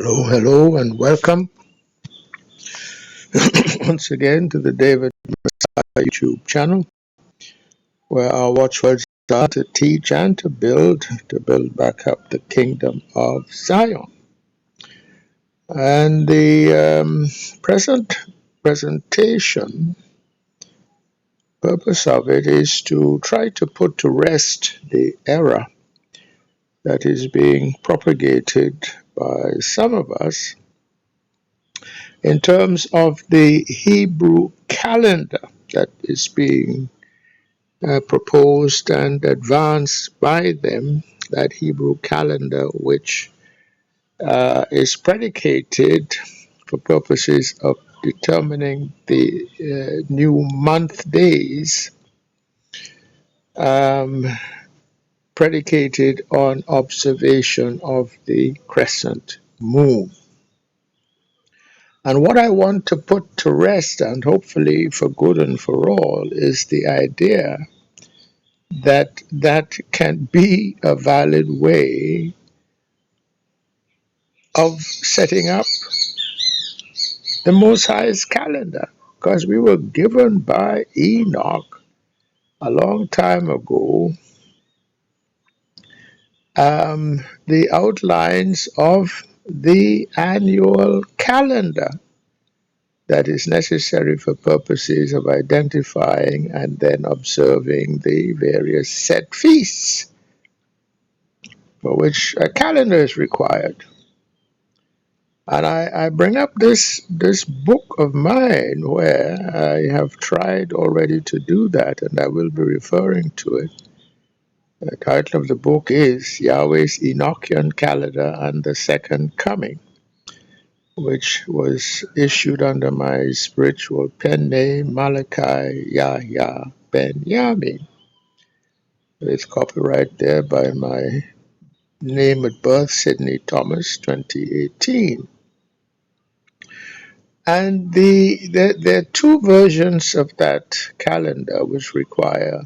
Hello, hello, and welcome once again to the David YouTube channel, where our watchwords are to teach and to build back up the kingdom of Zion. And the present presentation purpose of it is to try to put to rest the error that is being propagated by some of us in terms of the Hebrew calendar that is being proposed and advanced by them, that Hebrew calendar which is predicated for purposes of determining the new month days, predicated on observation of the crescent moon. And what I want to put to rest, and hopefully for good and for all, is the idea that that can be a valid way of setting up the Most High's calendar, because we were given by Enoch a long time ago the outlines of the annual calendar that is necessary for purposes of identifying and then observing the various set feasts for which a calendar is required. And I bring up this book of mine where I have tried already to do that, and I will be referring to it. The title of the book is Yahweh's Enochian Calendar and the Second Coming, which was issued under my spiritual pen name, Malachi Yahya ben Yahmin. It's copyright there by my name at birth, Sidney Thomas, 2018. And there are two versions of that calendar which require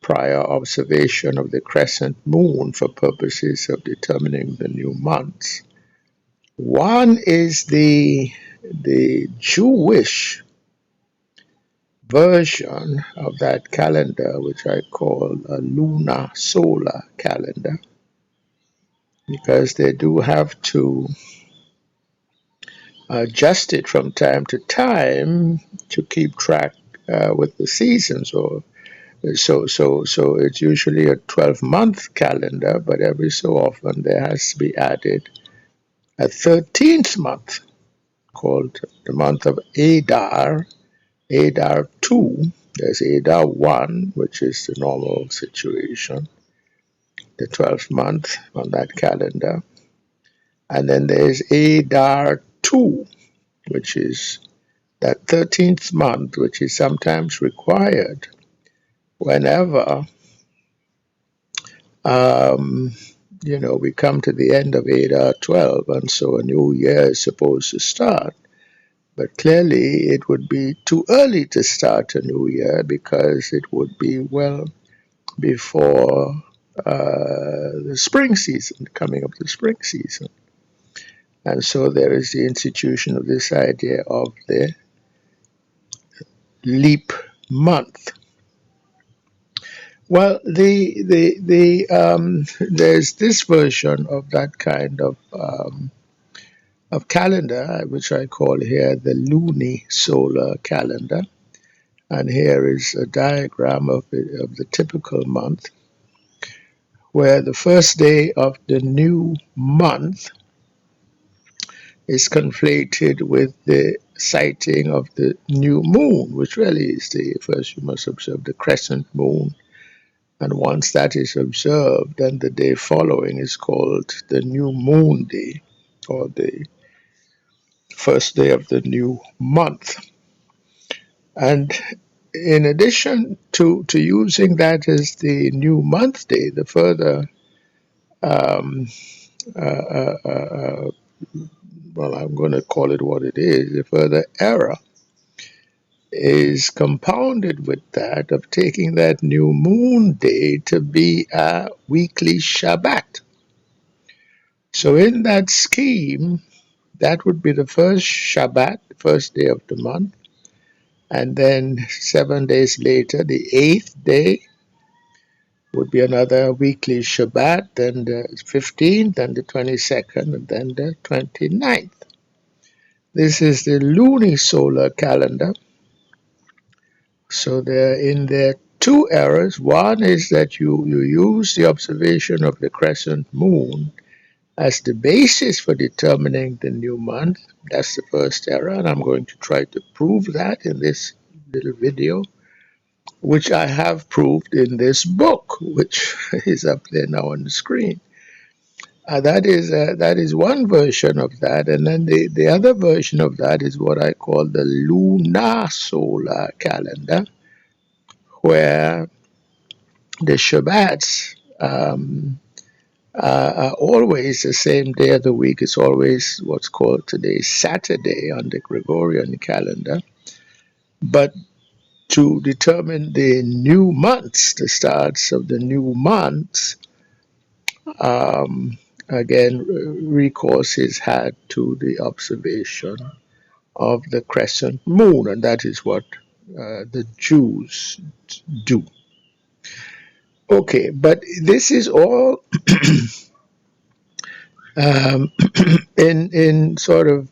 prior observation of the crescent moon for purposes of determining the new months. One is the Jewish version of that calendar, which I call a lunar solar calendar, because they do have to adjust it from time to time to keep track with the seasons. So it's usually a 12-month calendar, but every so often there has to be added a 13th month called the month of Adar, Adar 2. There's Adar 1, which is the normal situation, the 12th month on that calendar. And then there's Adar 2, which is that 13th month, which is sometimes required whenever we come to the end of Adar 12, and so a new year is supposed to start. But clearly it would be too early to start a new year, because it would be well before the spring season, coming up the spring season. And so there is the institution of this idea of the leap month. Well, there's this version of that kind of calendar, which I call here the lunisolar calendar. And here is a diagram of the typical month, where the first day of the new month is conflated with the sighting of the new moon, which really is first you must observe the crescent moon. And once that is observed, then the day following is called the new moon day, or the first day of the new month. And in addition to using that as the new month day, the further, well, I'm going to call it what it is, the further error is compounded with that of taking that new moon day to be a weekly Shabbat. So in that scheme, that would be the first Shabbat, first day of the month, and then 7 days later, the 8th day would be another weekly Shabbat, then the 15th, then the 22nd, and then the 29th. This is the lunisolar calendar. So in there two errors. One is that you use the observation of the crescent moon as the basis for determining the new month. That's the first error, and I'm going to try to prove that in this little video, which I have proved in this book, which is up there now on the screen. That is one version of that, and then the other version of that is what I call the lunar solar calendar, where the Shabbats are always the same day of the week. It's always what's called today Saturday on the Gregorian calendar. But to determine the new months, the starts of the new months, again, recourse is had to the observation of the crescent moon, and that is what the Jews do. Okay, but this is all in sort of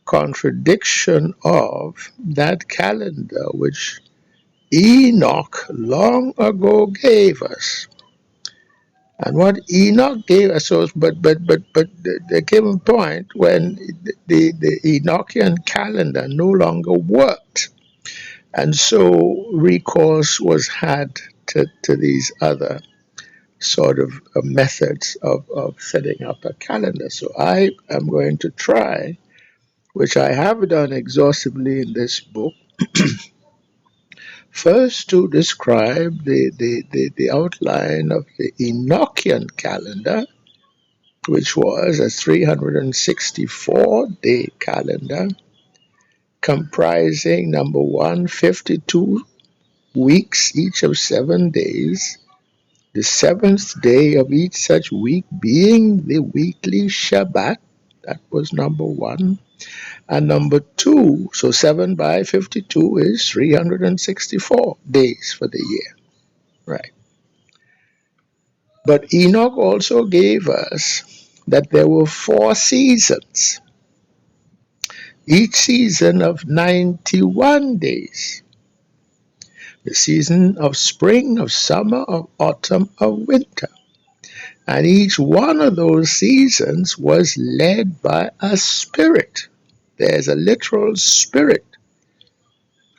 contradiction of that calendar which Enoch long ago gave us. And what Enoch gave us was, but there came a point when the Enochian calendar no longer worked. And so recourse was had to these other sort of methods of setting up a calendar. So I am going to try, which I have done exhaustively in this book, first to describe the outline of the Enochian calendar, which was a 364-day calendar comprising, number one, 52 weeks, each of 7 days, the seventh day of each such week being the weekly Shabbat. That was number one. And number two, so 7 by 52 is 364 days for the year. Right. But Enoch also gave us that there were 4 seasons, each season of 91 days. The season of spring, of summer, of autumn, of winter. And each one of those seasons was led by a spirit. There's a literal spirit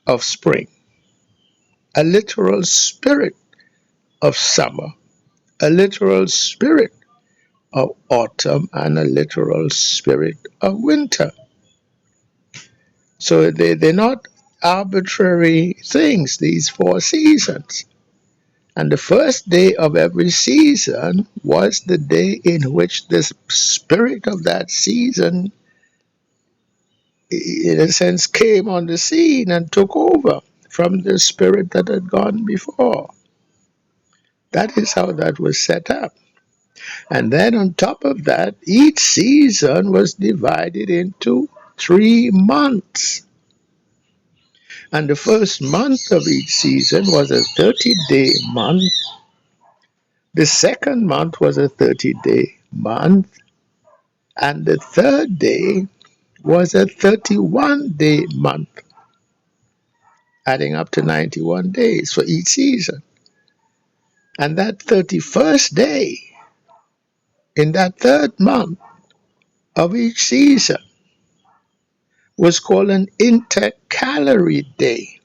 of spring, a literal spirit of summer, a literal spirit of autumn, and a literal spirit of winter. So they're not arbitrary things, these 4 seasons. And the first day of every season was the day in which the spirit of that season, in a sense, came on the scene and took over from the spirit that had gone before. That is how that was set up. And then on top of that, each season was divided into 3 months. And the first month of each season was a 30-day month. The second month was a 30-day month. And the third day was a 31-day month, adding up to 91 days for each season. And that 31st day in that third month of each season was called an intercalary day,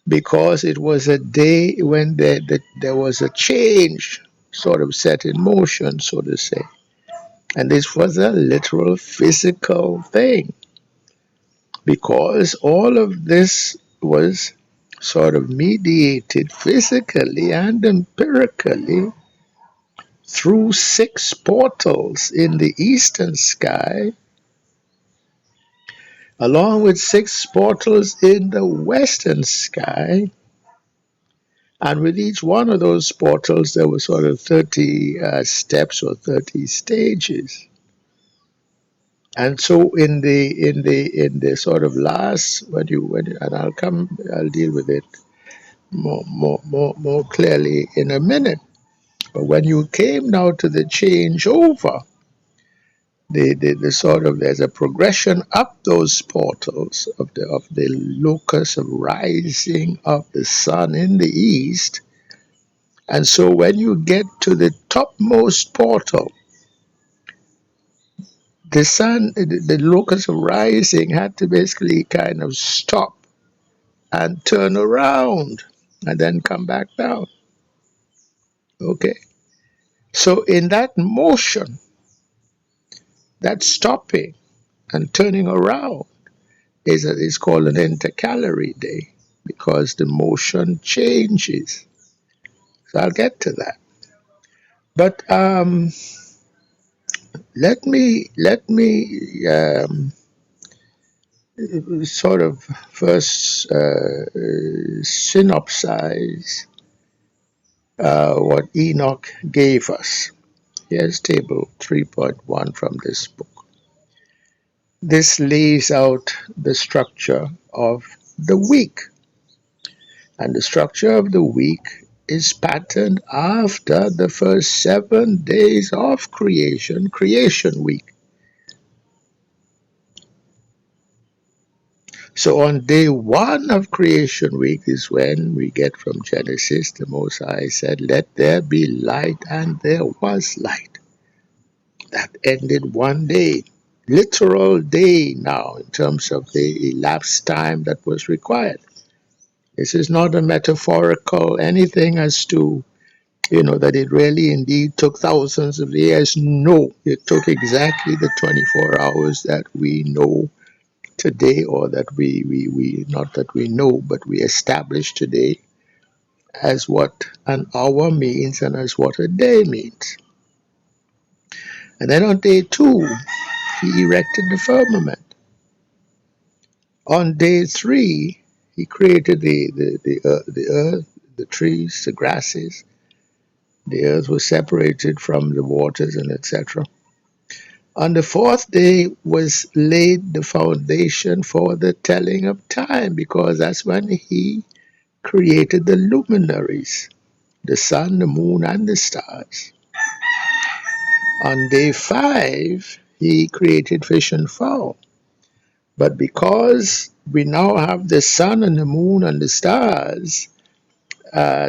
because it was a day when there was a change sort of set in motion, so to say. And this was a literal physical thing, because all of this was sort of mediated physically and empirically through 6 portals in the eastern sky, along with 6 portals in the western sky, And with each one of those portals, there were sort of 30 steps or 30 stages. And so in the sort of last, and I'll deal with it more clearly in a minute. But when you came now to the changeover, the sort of, there's a progression up those portals of the locus of rising of the sun in the east. And so when you get to the topmost portal, the sun, the locus of rising had to basically kind of stop and turn around and then come back down. Okay. So in that motion, that stopping and turning around is called an intercalary day because the motion changes. So I'll get to that. But let me sort of first synopsize what Enoch gave us. Here's table 3.1 from this book. This lays out the structure of the week. And the structure of the week is patterned after the first 7 days of creation week. So on day 1 of creation week is when we get from Genesis, the Most High said, "Let there be light," and there was light. That ended 1 day, literal day now in terms of the elapsed time that was required. This is not a metaphorical anything as to, that it really indeed took thousands of years. No, it took exactly the 24 hours that we know today, or that we not that we know, but we establish today as what an hour means and as what a day means. And then on day 2, he erected the firmament. On day 3, he created the earth, the trees, the grasses. The earth was separated from the waters and etc. On the 4th day was laid the foundation for the telling of time, because that's when he created the luminaries, the sun, the moon, and the stars. On day 5, he created fish and fowl. But because we now have the sun and the moon and the stars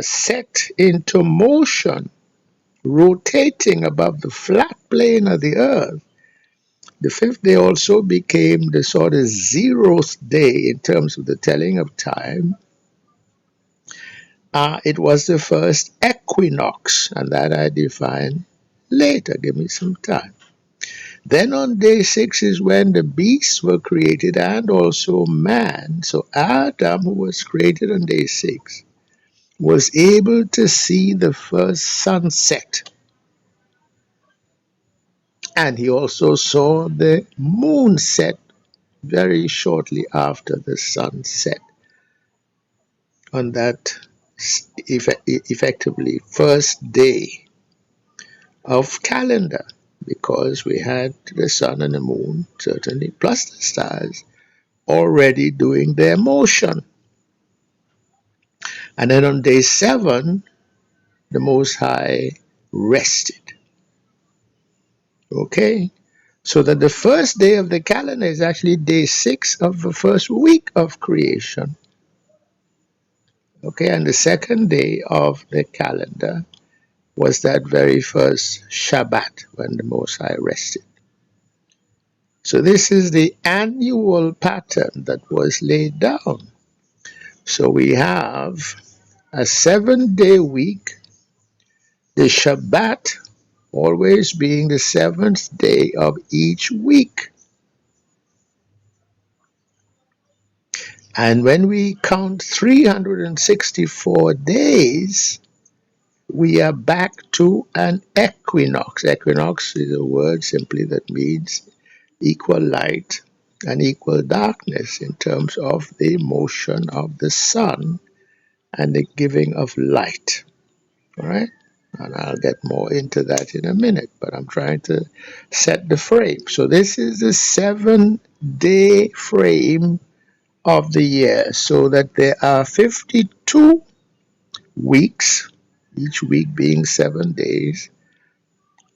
set into motion, rotating above the flat plane of the earth, the 5th day also became the sort of 0th day in terms of the telling of time. It was the first equinox, and that I define later. Give me some time. Then on day 6 is when the beasts were created and also man. So Adam, who was created on day 6, was able to see the first sunset. And he also saw the moon set very shortly after the sun set on that effectively first day of calendar, because we had the sun and the moon, certainly, plus the stars, already doing their motion. And then on day 7, the Most High rested. Okay? So that the first day of the calendar is actually day 6 of the first week of creation. Okay, and the second day of the calendar was that very first Shabbat when the Most High rested. So this is the annual pattern that was laid down. So we have a 7-day week, the Shabbat always being the 7th day of each week. And when we count 364 days, we are back to an equinox. Equinox is a word simply that means equal light and equal darkness in terms of the motion of the sun and the giving of light. All right? And I'll get more into that in a minute, but I'm trying to set the frame. So this is the 7-day frame of the year, so that there are 52 weeks, each week being 7 days,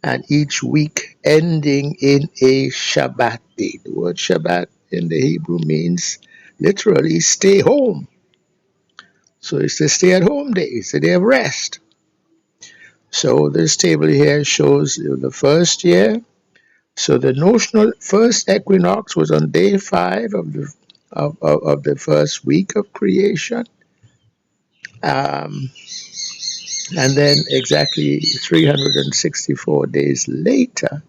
and each week ending in a Shabbat day. The word Shabbat in the Hebrew means literally stay home. So it's the stay at home day, it's a day of rest. So this table here shows the first year. So the notional first equinox was on day 5 of the first week of creation. And then exactly 364 days later,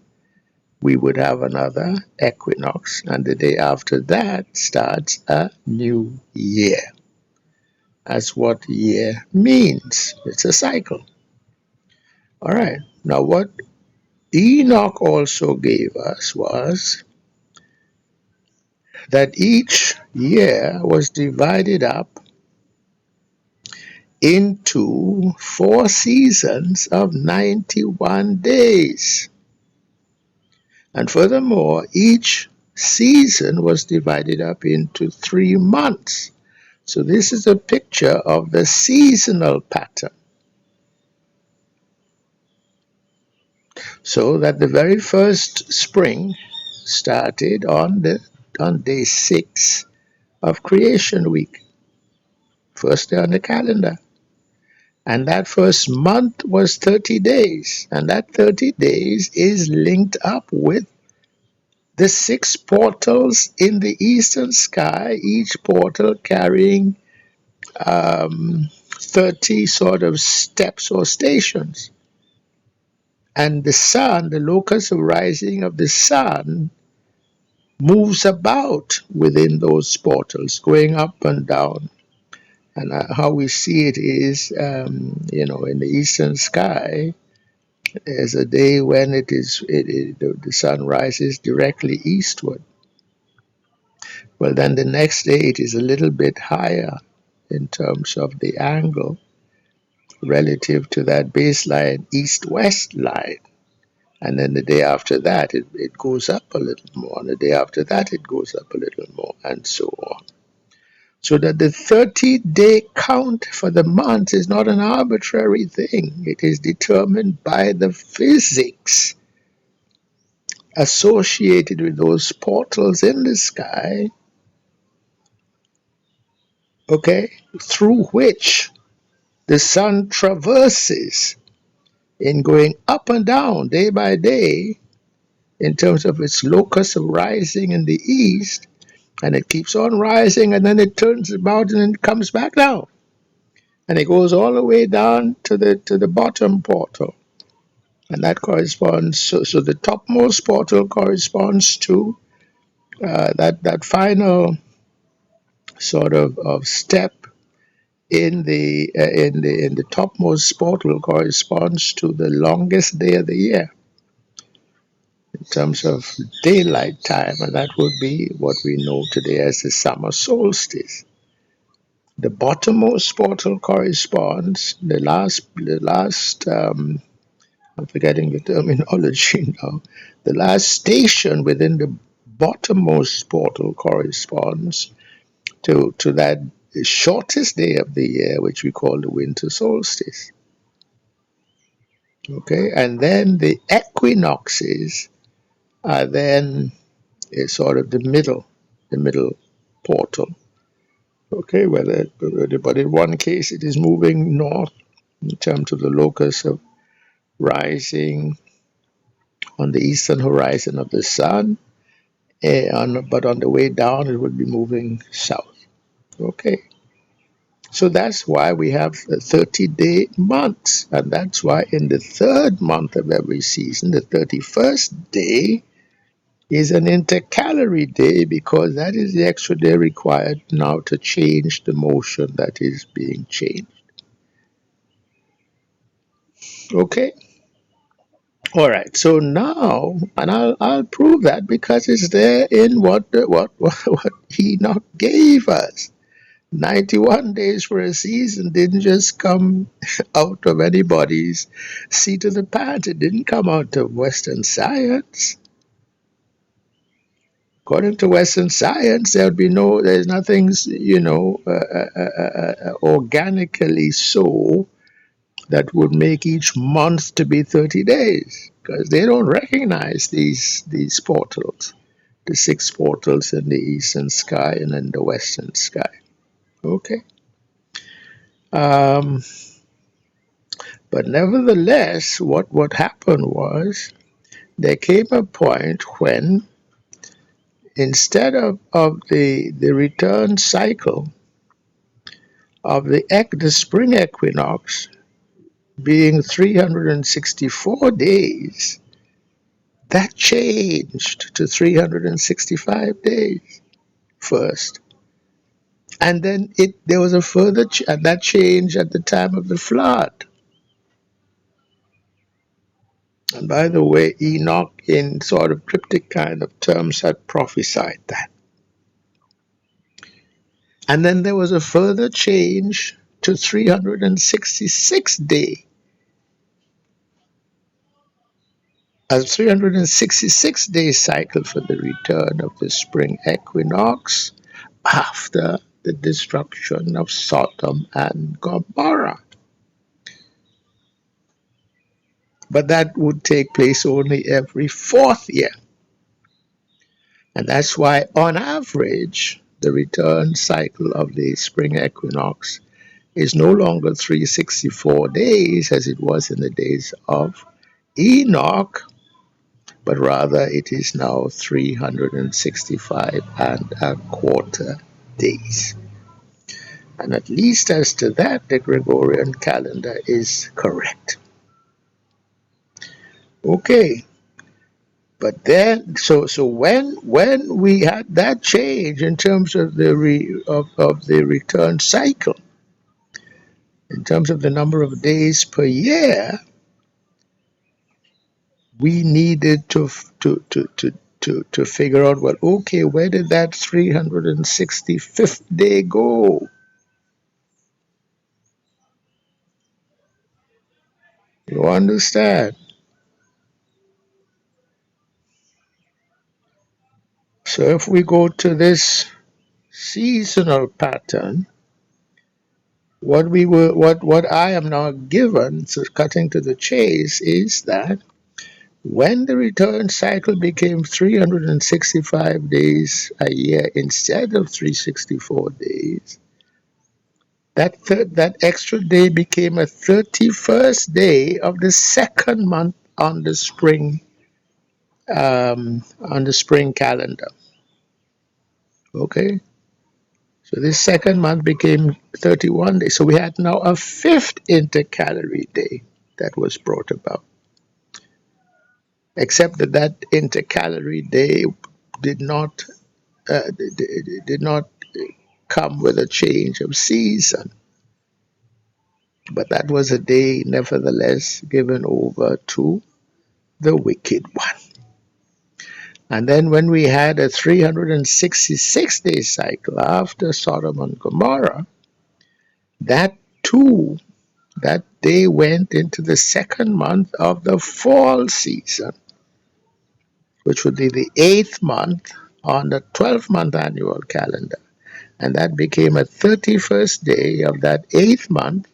we would have another equinox, and the day after that starts a new year. That's what year means. It's a cycle. All right. Now, what Enoch also gave us was that each year was divided up into 4 seasons of 91 days. And furthermore, each season was divided up into 3 months. So this is a picture of the seasonal pattern. So that the very first spring started on day 6 of creation week, first day on the calendar. And that first month was 30 days. And that 30 days is linked up with the 6 portals in the eastern sky, each portal carrying 30 sort of steps or stations. And the sun, the locus of rising of the sun, moves about within those portals, going up and down. And how we see it is, in the eastern sky, there's a day when the sun rises directly eastward. Well, then the next day it is a little bit higher in terms of the angle relative to that baseline east-west line. And then the day after that, it goes up a little more. And the day after that, it goes up a little more, and so on. So that the 30-day count for the month is not an arbitrary thing. It is determined by the physics associated with those portals in the sky, okay, through which the sun traverses in going up and down day by day in terms of its locus of rising in the east, and it keeps on rising, and then it turns about and then it comes back down, and it goes all the way down to the bottom portal, and that corresponds. So the topmost portal corresponds to that final sort of step in the topmost portal corresponds to the longest day of the year in terms of daylight time, and that would be what we know today as the summer solstice. The bottommost portal corresponds, the last I'm forgetting the terminology now, the last station within the bottommost portal corresponds to that shortest day of the year, which we call the winter solstice. Okay, and then the equinoxes are then sort of the middle portal. Okay, but in one case it is moving north in terms of the locus of rising on the eastern horizon of the sun, but on the way down it would be moving south. Okay, so that's why we have 30-day months, and that's why in the 3rd month of every season, the 31st day is an intercalary day, because that is the extra day required now to change the motion that is being changed. Okay? All right. So now, and I'll prove that because it's there in what Enoch gave us. 91 days for a season didn't just come out of anybody's seat of the pants. It didn't come out of Western science. According to Western science, there's nothing, organically so that would make each month to be 30 days, because they don't recognize these portals, the six portals in the eastern sky and in the western sky. Okay. But nevertheless, what happened was there came a point when instead of the return cycle of the spring equinox being 364 days, that changed to 365 days first. And then there was a further that change at the time of the flood. And by the way, Enoch, in sort of cryptic kind of terms, had prophesied that. And then there was a further change to 366 day. A 366-day cycle for the return of the spring equinox after the destruction of Sodom and Gomorrah. But that would take place only every fourth year. And that's why, on average, the return cycle of the spring equinox is no longer 364 days as it was in the days of Enoch, but rather it is now 365 and a quarter days. And at least as to that, the Gregorian calendar is correct. Okay. But then, so when we had that change in terms of the return cycle, in terms of the number of days per year, we needed to figure out, well, okay, where did that 365th day go? You understand? So if we go to this seasonal pattern, what I am now given, so cutting to the chase, is that when the return cycle became 365 days a year instead of 364 days, that extra day became a 31st day of the second month on the spring calendar. Okay, so this second month became 31 days. So we had now a fifth intercalary day that was brought about. Except that intercalary day did not come with a change of season. But that was a day, nevertheless, given over to the wicked one. And then when we had a 366-day cycle after Sodom and Gomorrah, that day went into the second month of the fall season, which would be the 8th month on the 12-month annual calendar. And that became a 31st day of that 8th month,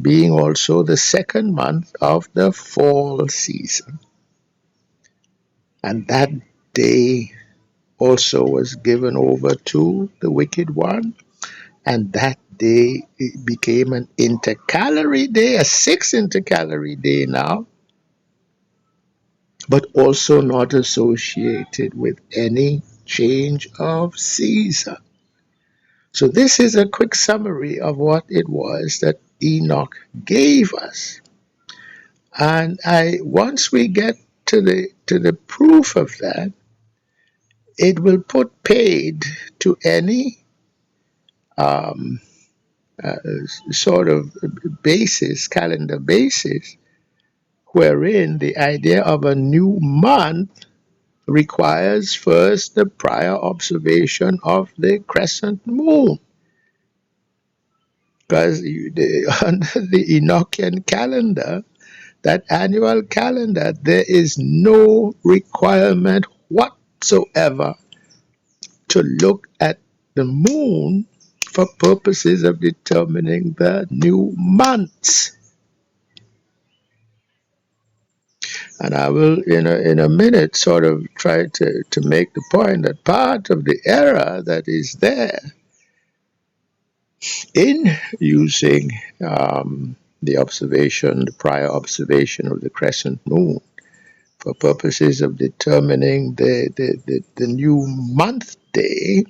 being also the second month of the fall season. And that day also was given over to the wicked one. And that day it became an intercalary day, a 6th intercalary day now, but also not associated with any change of season. So this is a quick summary of what it was that Enoch gave us. And once we get to the proof of that, it will put paid to any sort of calendar basis, wherein the idea of a new month requires first the prior observation of the crescent moon. Because under the Enochian calendar, that annual calendar, there is no requirement whatsoever to look at the moon for purposes of determining the new months. And I will, in a minute, sort of try to make the point that part of the error that is there in using the prior observation of the crescent moon for purposes of determining the new month day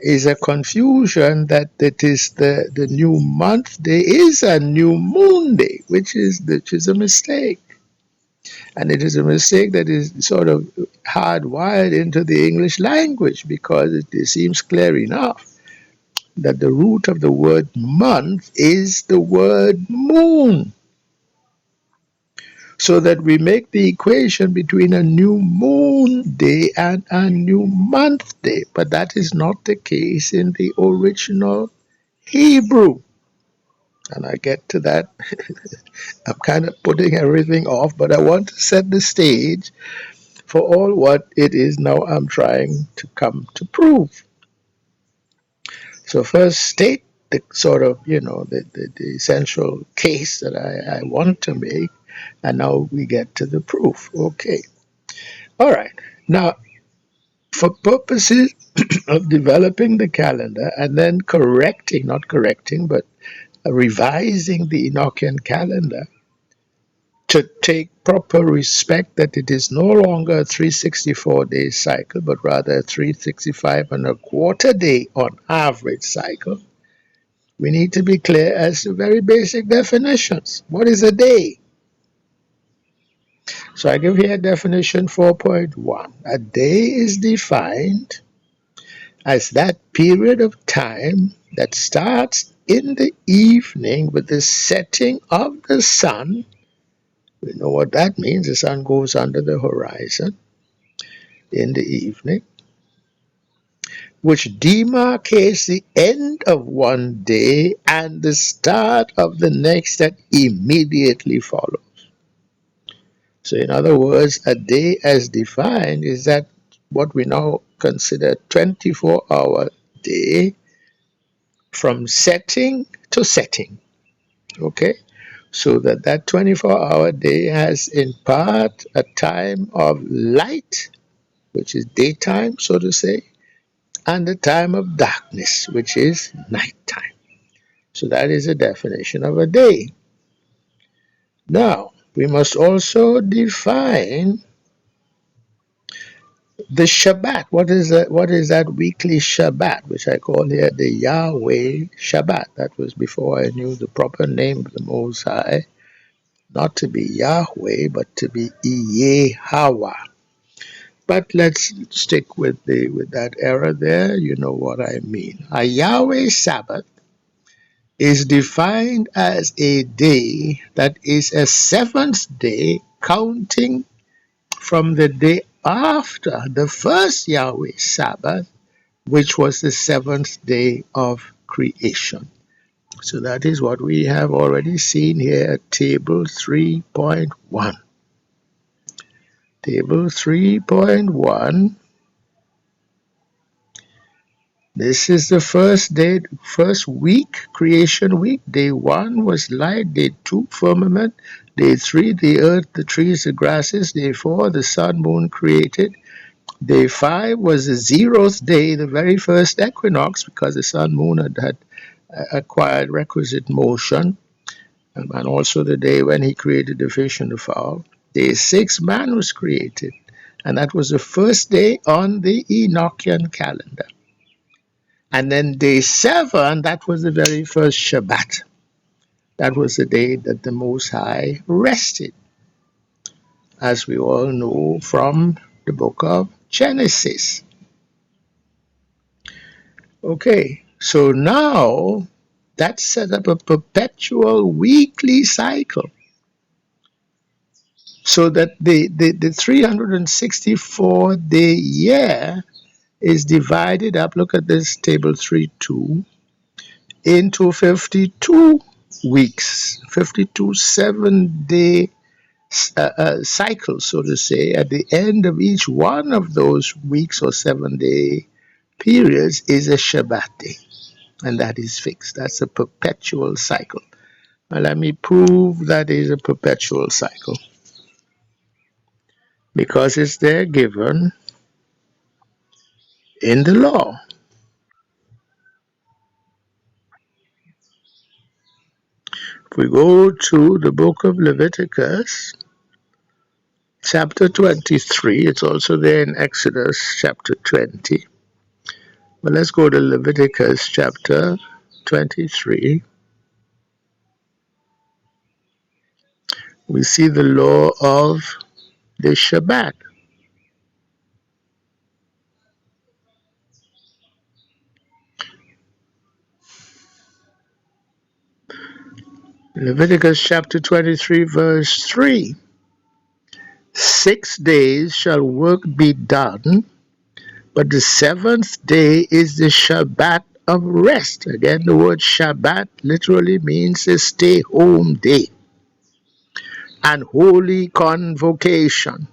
is a confusion that it is the new month day is a new moon day, which is a mistake. And it is a mistake that is sort of hardwired into the English language, because it seems clear enough that the root of the word month is the word moon. So that we make the equation between a new moon day and a new month day. But that is not the case in the original Hebrew. And I get to that. I'm kind of putting everything off, but I want to set the stage for all what it is now I'm trying to come to prove. So first state the sort of, the essential case that I want to make, and now we get to the proof. Okay. All right. Now, for purposes of developing the calendar and then not correcting, but revising the Enochian calendar to take proper respect that it is no longer a 364-day cycle, but rather a 365 and a quarter day on average cycle, we need to be clear as to very basic definitions. What is a day? So I give here definition 4.1. A day is defined as that period of time that starts in the evening with the setting of the sun. We know what that means. The sun goes under the horizon in the evening, which demarcates the end of one day and the start of the next that immediately follows. So in other words, a day as defined is that what we now consider 24-hour day from setting to setting. Okay? So that 24-hour day has in part a time of light, which is daytime, so to say, and a time of darkness, which is nighttime. So that is a definition of a day. Now, we must also define the Shabbat. What is that weekly Shabbat, which I call here the Yahweh Shabbat? That was before I knew the proper name of the Most High, not to be Yahweh, but to be Yahweh. But let's stick with that error there. You know what I mean. A Yahweh Sabbath is defined as a day that is a seventh day counting from the day after the first Yahweh Sabbath, which was the seventh day of creation. So that is what we have already seen here at table 3.1. Table 3.1. This is the first week, creation week. Day 1 was light. Day 2, firmament. Day 3, the earth, the trees, the grasses. Day 4, the sun, moon created. Day 5 was the 0th day, the very first equinox, because the sun, moon had acquired requisite motion, and also the day when he created the fish and the fowl. Day 6, man was created, and that was the first day on the Enochian calendar. And then day 7, that was the very first Shabbat. That was the day that the Most High rested, as we all know from the book of Genesis. Okay, so now that set up a perpetual weekly cycle, so that the 364-day year is divided up. Look at this table 3.2. into 52 weeks, 52 7-day cycles, so to say. At the end of each one of those weeks or 7-day periods is a Shabbat day, and that is fixed. That's a perpetual cycle. Now, let me prove that is a perpetual cycle because it's there given in the law. If we go to the book of Leviticus, chapter 23, it's also there in Exodus chapter 20. But let's go to Leviticus chapter 23. We see the law of the Shabbat. Leviticus chapter 23, verse 3. 6 days shall work be done, but the seventh day is the Shabbat of rest. Again, the word Shabbat literally means a stay-home day and holy convocation,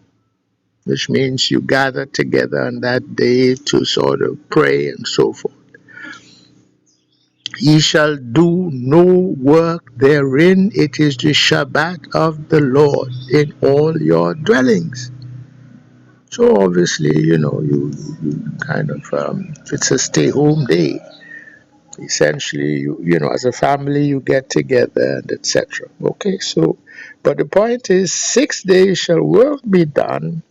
which means you gather together on that day to sort of pray and so forth. Ye shall do no work therein. It is the Shabbat of the Lord in all your dwellings. So obviously, you kind of, it's a stay-home day. Essentially, as a family, you get together and etc. Okay, so, but the point is, 6 days shall work be done,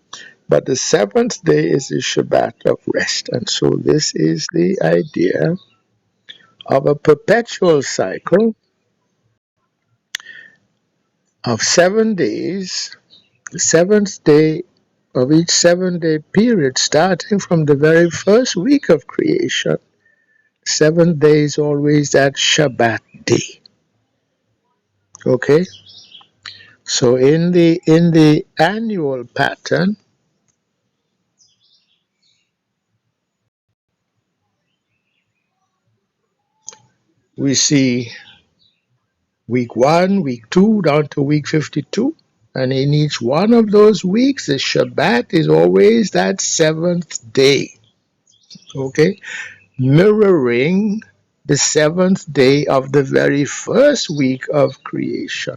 but the seventh day is the Shabbat of rest. And so this is the idea of a perpetual cycle of 7 days, the seventh day of each 7-day period, starting from the very first week of creation. 7 days always that Shabbat day. Okay? So in the annual pattern, we see week 1, week 2, down to week 52. And in each one of those weeks, the Shabbat is always that 7th day. Okay? Mirroring the 7th day of the very first week of creation.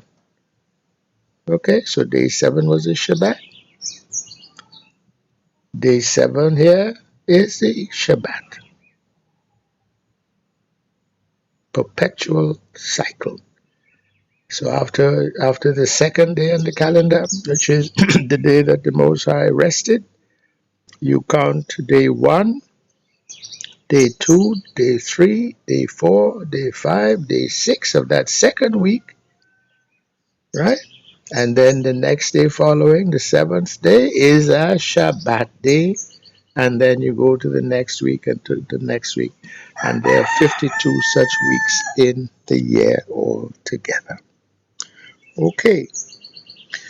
Okay, so day 7 was the Shabbat. Day 7 here is the Shabbat. Perpetual cycle. So after the second day on the calendar, which is the day that the Most High rested, you count day 1, day 2, day 3, day 4, day 5, day 6 of that second week, right? And then the next day following, the 7th day, is a Shabbat day. And then you go to the next week and to the next week. And there are 52 such weeks in the year altogether. Okay.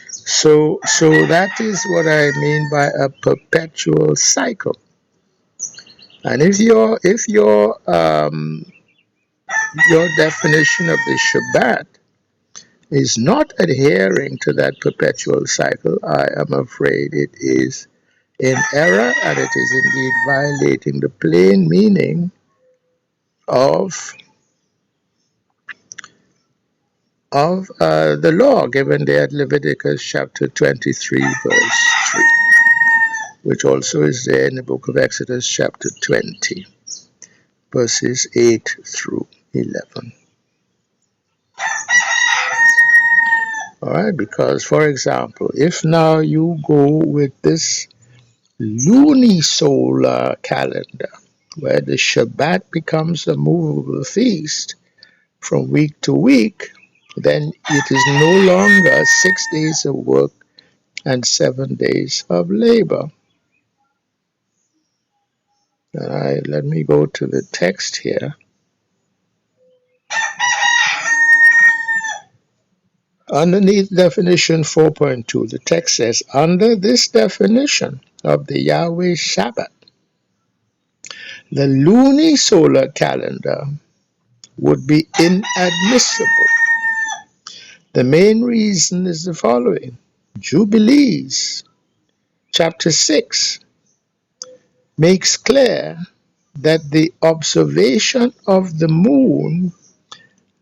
So that is what I mean by a perpetual cycle. And if your definition of the Shabbat is not adhering to that perpetual cycle, I am afraid it is in error, and it is indeed violating the plain meaning of the law given there at Leviticus chapter 23, verse 3, which also is there in the book of Exodus chapter 20, verses 8 through 11. All right, because, for example, if now you go with this lunisolar calendar, where the Shabbat becomes a movable feast from week to week, then it is no longer 6 days of work and 7 days of labor. Let me go to the text here. Underneath definition 4.2, the text says, under this definition of the Yahweh Shabbat, the lunisolar calendar would be inadmissible. The main reason is the following. Jubilees, chapter 6, makes clear that the observation of the moon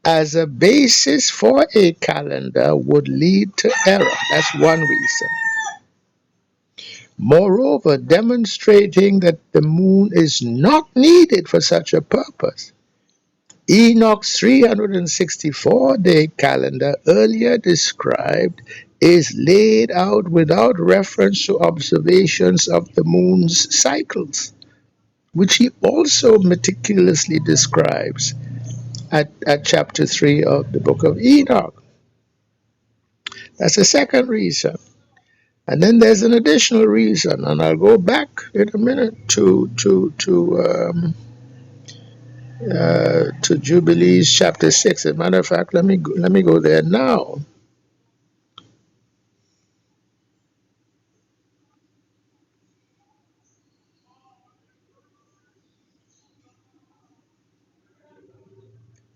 as a basis for a calendar would lead to error. That's one reason. Moreover, demonstrating that the moon is not needed for such a purpose, Enoch's 364-day calendar, earlier described, is laid out without reference to observations of the moon's cycles, which he also meticulously describes at chapter 3 of the book of Enoch. That's the second reason. And then there's an additional reason, and I'll go back in a minute to Jubilees chapter 6. As a matter of fact, let me go there now.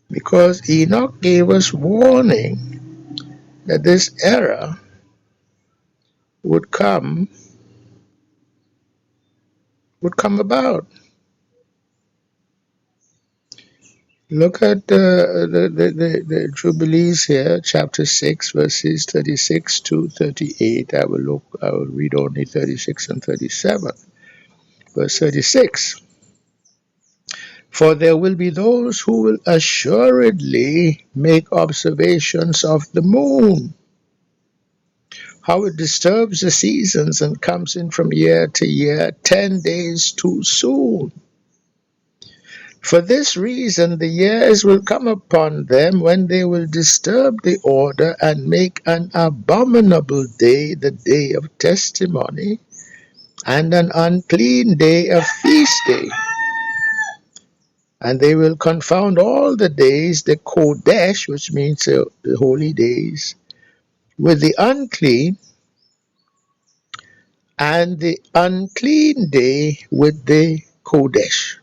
Because Enoch gave us warning that this error would come about. Look at the Jubilees here, chapter 6, verses 36 to 38. I will read only 36 and 37. Verse 36. For there will be those who will assuredly make observations of the moon, how it disturbs the seasons and comes in from year to year 10 days too soon. For this reason the years will come upon them when they will disturb the order and make an abominable day the day of testimony, and an unclean day a feast day. And they will confound all the days, the Kodesh, which means the holy days, with the unclean, and the unclean day with the Kodesh.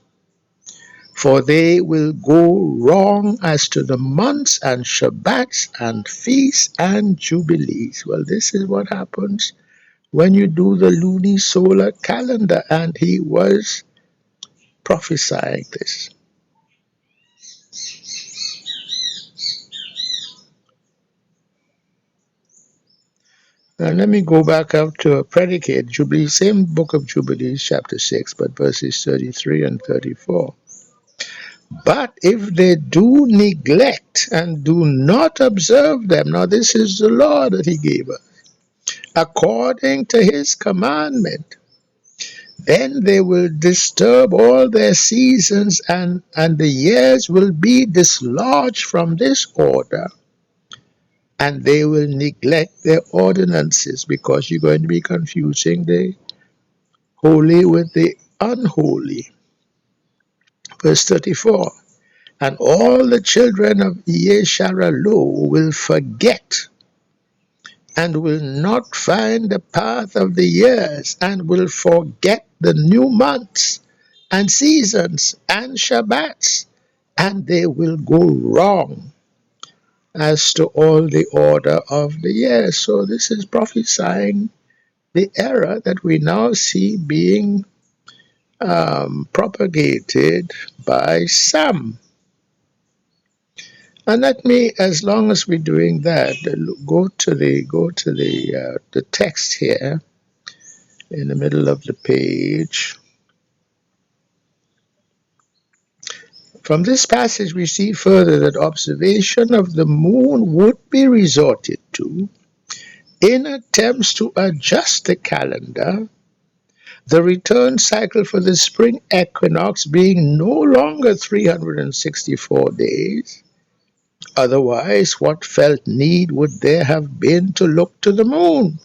For they will go wrong as to the months and Shabbats and feasts and jubilees. Well, this is what happens when you do the lunisolar calendar, and he was prophesying this. Now let me go back up to a predicate, Jubilees, same book of Jubilees, chapter 6, but verses 33 and 34. But if they do neglect and do not observe them, now this is the law that he gave us, according to his commandment, then they will disturb all their seasons, and the years will be dislodged from this order, and they will neglect their ordinances, because you're going to be confusing the holy with the unholy. Verse 34. And all the children of Yesharalo will forget, and will not find the path of the years, and will forget the new months and seasons and Shabbats, and they will go wrong as to all the order of the years. So this is prophesying the error that we now see being propagated by some. And let me, as long as we're doing that, go to the text here in the middle of the page. From this passage, we see further that observation of the moon would be resorted to in attempts to adjust the calendar, the return cycle for the spring equinox being no longer 364 days. Otherwise, what felt need would there have been to look to the moon?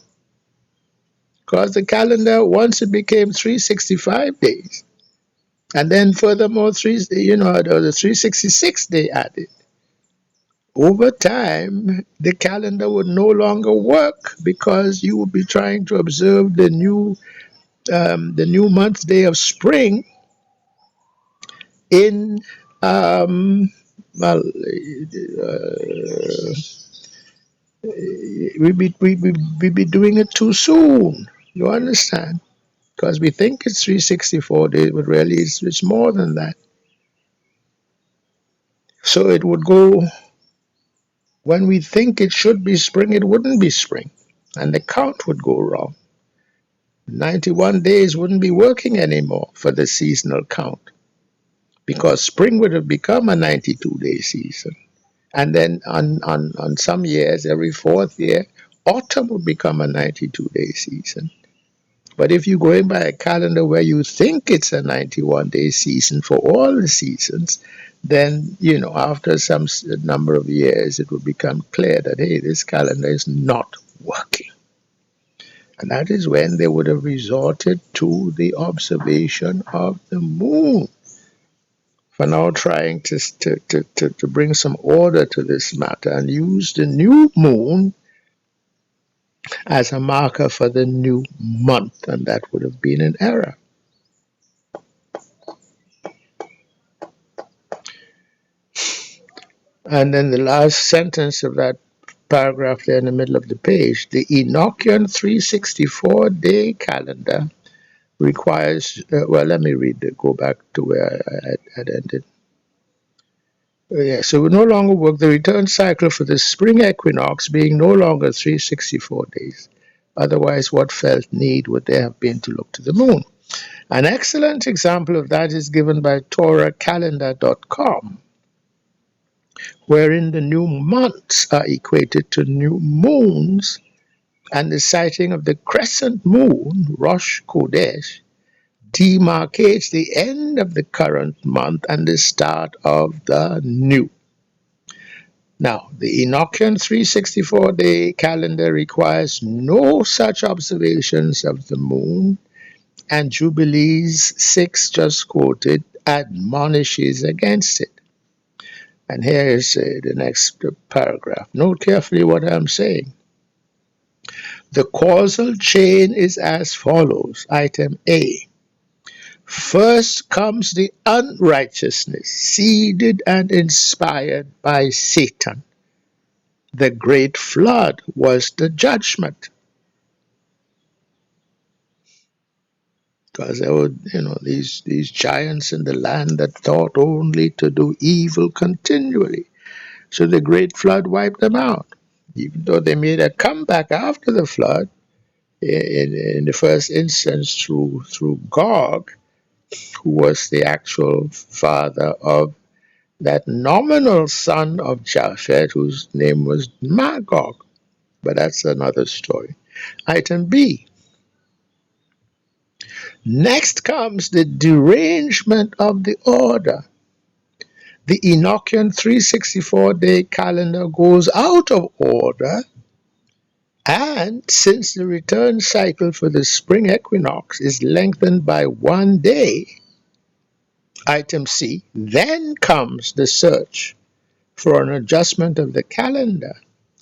Because the calendar, once it became 365 days, and then furthermore, there was a 366 day added. Over time, the calendar would no longer work, because you would be trying to observe the new month day of spring in well, we be doing it too soon. You understand? Because we think it's 364 days, but really it's more than that. So it would go, when we think it should be spring, it wouldn't be spring. And the count would go wrong. 91 days wouldn't be working anymore for the seasonal count because spring would have become a 92-day season. And then on some years, every fourth year, autumn would become a 92-day season. But if you're going by a calendar where you think it's a 91-day season for all the seasons, then, after some number of years, it will become clear that, hey, this calendar is not working. And that is when they would have resorted to the observation of the moon. For now, trying to bring some order to this matter and use the new moon as a marker for the new month, and that would have been an error. And then the last sentence of that paragraph there in the middle of the page, the Enochian 364-day calendar requires, let me go back to where I had ended. So we no longer work the return cycle for the spring equinox being no longer 364 days. Otherwise, what felt need would there have been to look to the moon? An excellent example of that is given by TorahCalendar.com, wherein the new months are equated to new moons, and the sighting of the crescent moon, Rosh Chodesh, demarcates the end of the current month and the start of the new. Now, the Enochian 364-day calendar requires no such observations of the moon, and Jubilees 6 just quoted admonishes against it. And here is the next paragraph. Note carefully what I'm saying. The causal chain is as follows. Item A. First comes the unrighteousness, seeded and inspired by Satan. The great flood was the judgment. Because there were, these giants in the land that thought only to do evil continually. So the great flood wiped them out. Even though they made a comeback after the flood, in the first instance through Gog, who was the actual father of that nominal son of Japheth, whose name was Magog. But that's another story. Item B. Next comes the derangement of the order. The Enochian 364-day calendar goes out of order, and since the return cycle for the spring equinox is lengthened by 1 day, item C, then comes the search for an adjustment of the calendar,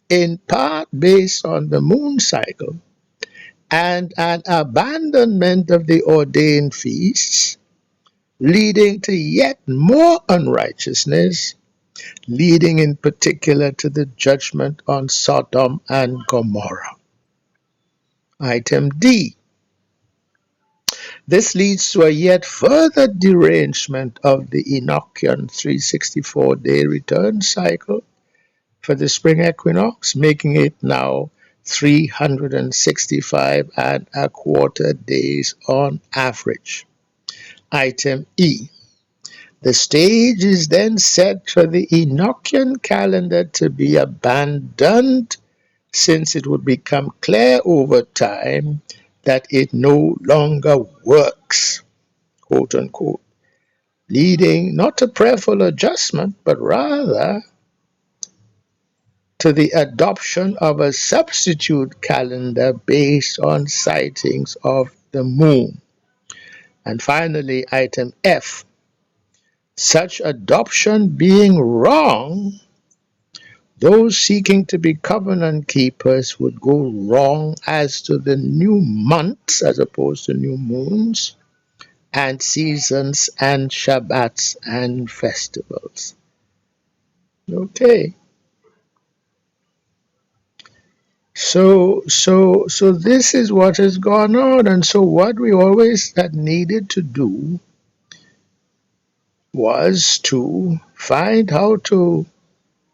in part based on the moon cycle, and an abandonment of the ordained feasts, leading to yet more unrighteousness, leading in particular to the judgment on Sodom and Gomorrah. Item D. This leads to a yet further derangement of the Enochian 364-day return cycle for the spring equinox, making it now 365 and a quarter days on average. Item E. The stage is then set for the Enochian calendar to be abandoned, since it would become clear over time that it no longer works, quote unquote, leading not to prayerful adjustment, but rather to the adoption of a substitute calendar based on sightings of the moon. And finally, item F. Such adoption being wrong, those seeking to be covenant keepers would go wrong as to the new months as opposed to new moons, and seasons and Shabbats and festivals. Okay. So this is what has gone on, and so what we always had needed to do was to find how to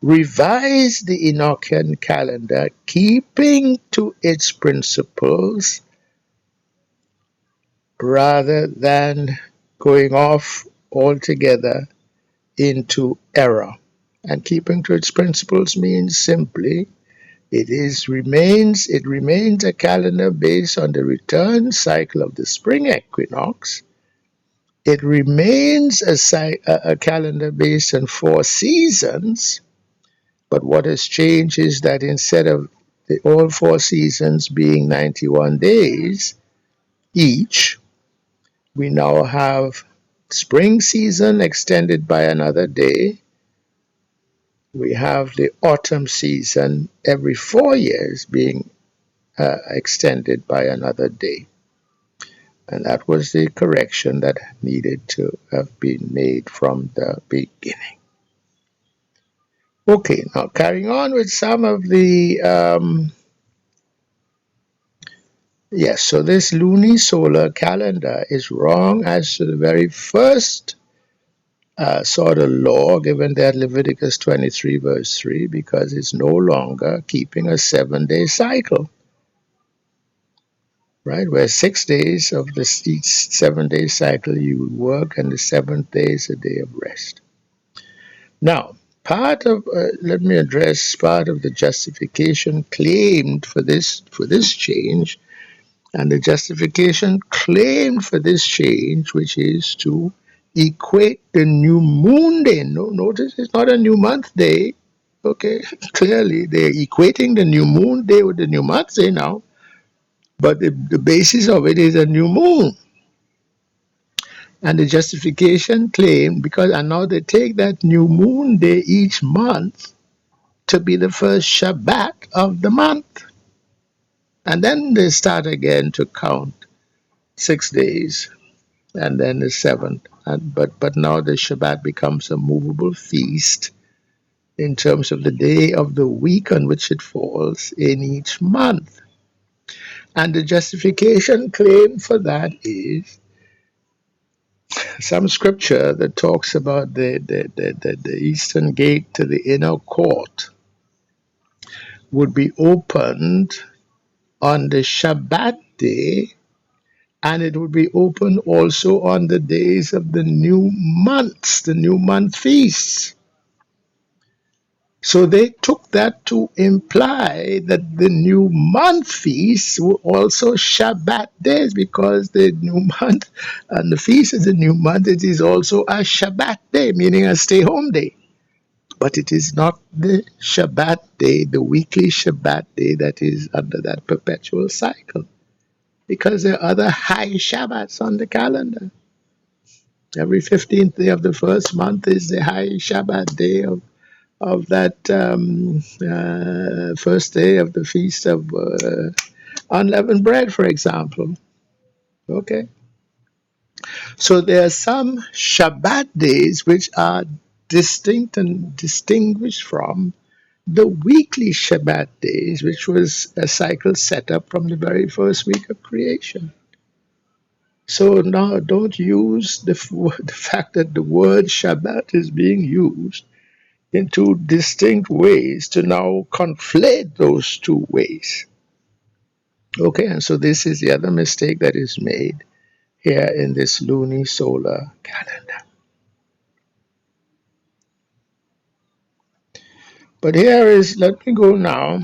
revise the Enochian calendar, keeping to its principles rather than going off altogether into error. And keeping to its principles means simply it remains a calendar based on the return cycle of the spring equinox. It remains a calendar based on 4 seasons, but what has changed is that instead of all 4 seasons being 91 days each, we now have spring season extended by another day. We have the autumn season every 4 years being extended by another day. And that was the correction that needed to have been made from the beginning. Okay, now carrying on with some of the yes, so this lunisolar calendar is wrong as to the very first sort of law given there at Leviticus 23, verse 3, because it's no longer keeping a 7-day cycle, right? Where 6 days of each 7-day cycle you would work, and the seventh day is a day of rest. Now, let me address part of the justification claimed for this change. And the justification claimed for this change, which is to equate the new moon day. No, notice it's not a new month day. Okay, clearly they're equating the new moon day with the new month day now, but the basis of it is a new moon. And the justification claimed and now they take that new moon day each month to be the first Shabbat of the month. And then they start again to count 6 days and then the seventh. But now the Shabbat becomes a movable feast in terms of the day of the week on which it falls in each month. And the justification claim for that is some scripture that talks about the eastern gate to the inner court would be opened on the Shabbat day, and it would be open also on the days of the new months, the new month feasts. So they took that to imply that the new month feasts were also Shabbat days, because the new month and the feast of the new month, it is also a Shabbat day, meaning a stay home day. But it is not the Shabbat day, the weekly Shabbat day that is under that perpetual cycle, because there are other high Shabbats on the calendar. Every 15th day of the first month is the high Shabbat day of that first day of the feast of unleavened bread, for example. Okay, so there are some Shabbat days which are distinct and distinguished from the weekly Shabbat days, which was a cycle set up from the very first week of creation. So now don't use the fact that the word Shabbat is being used in two distinct ways to now conflate those two ways. Okay, and so this is the other mistake that is made here in this lunisolar calendar. But let me go now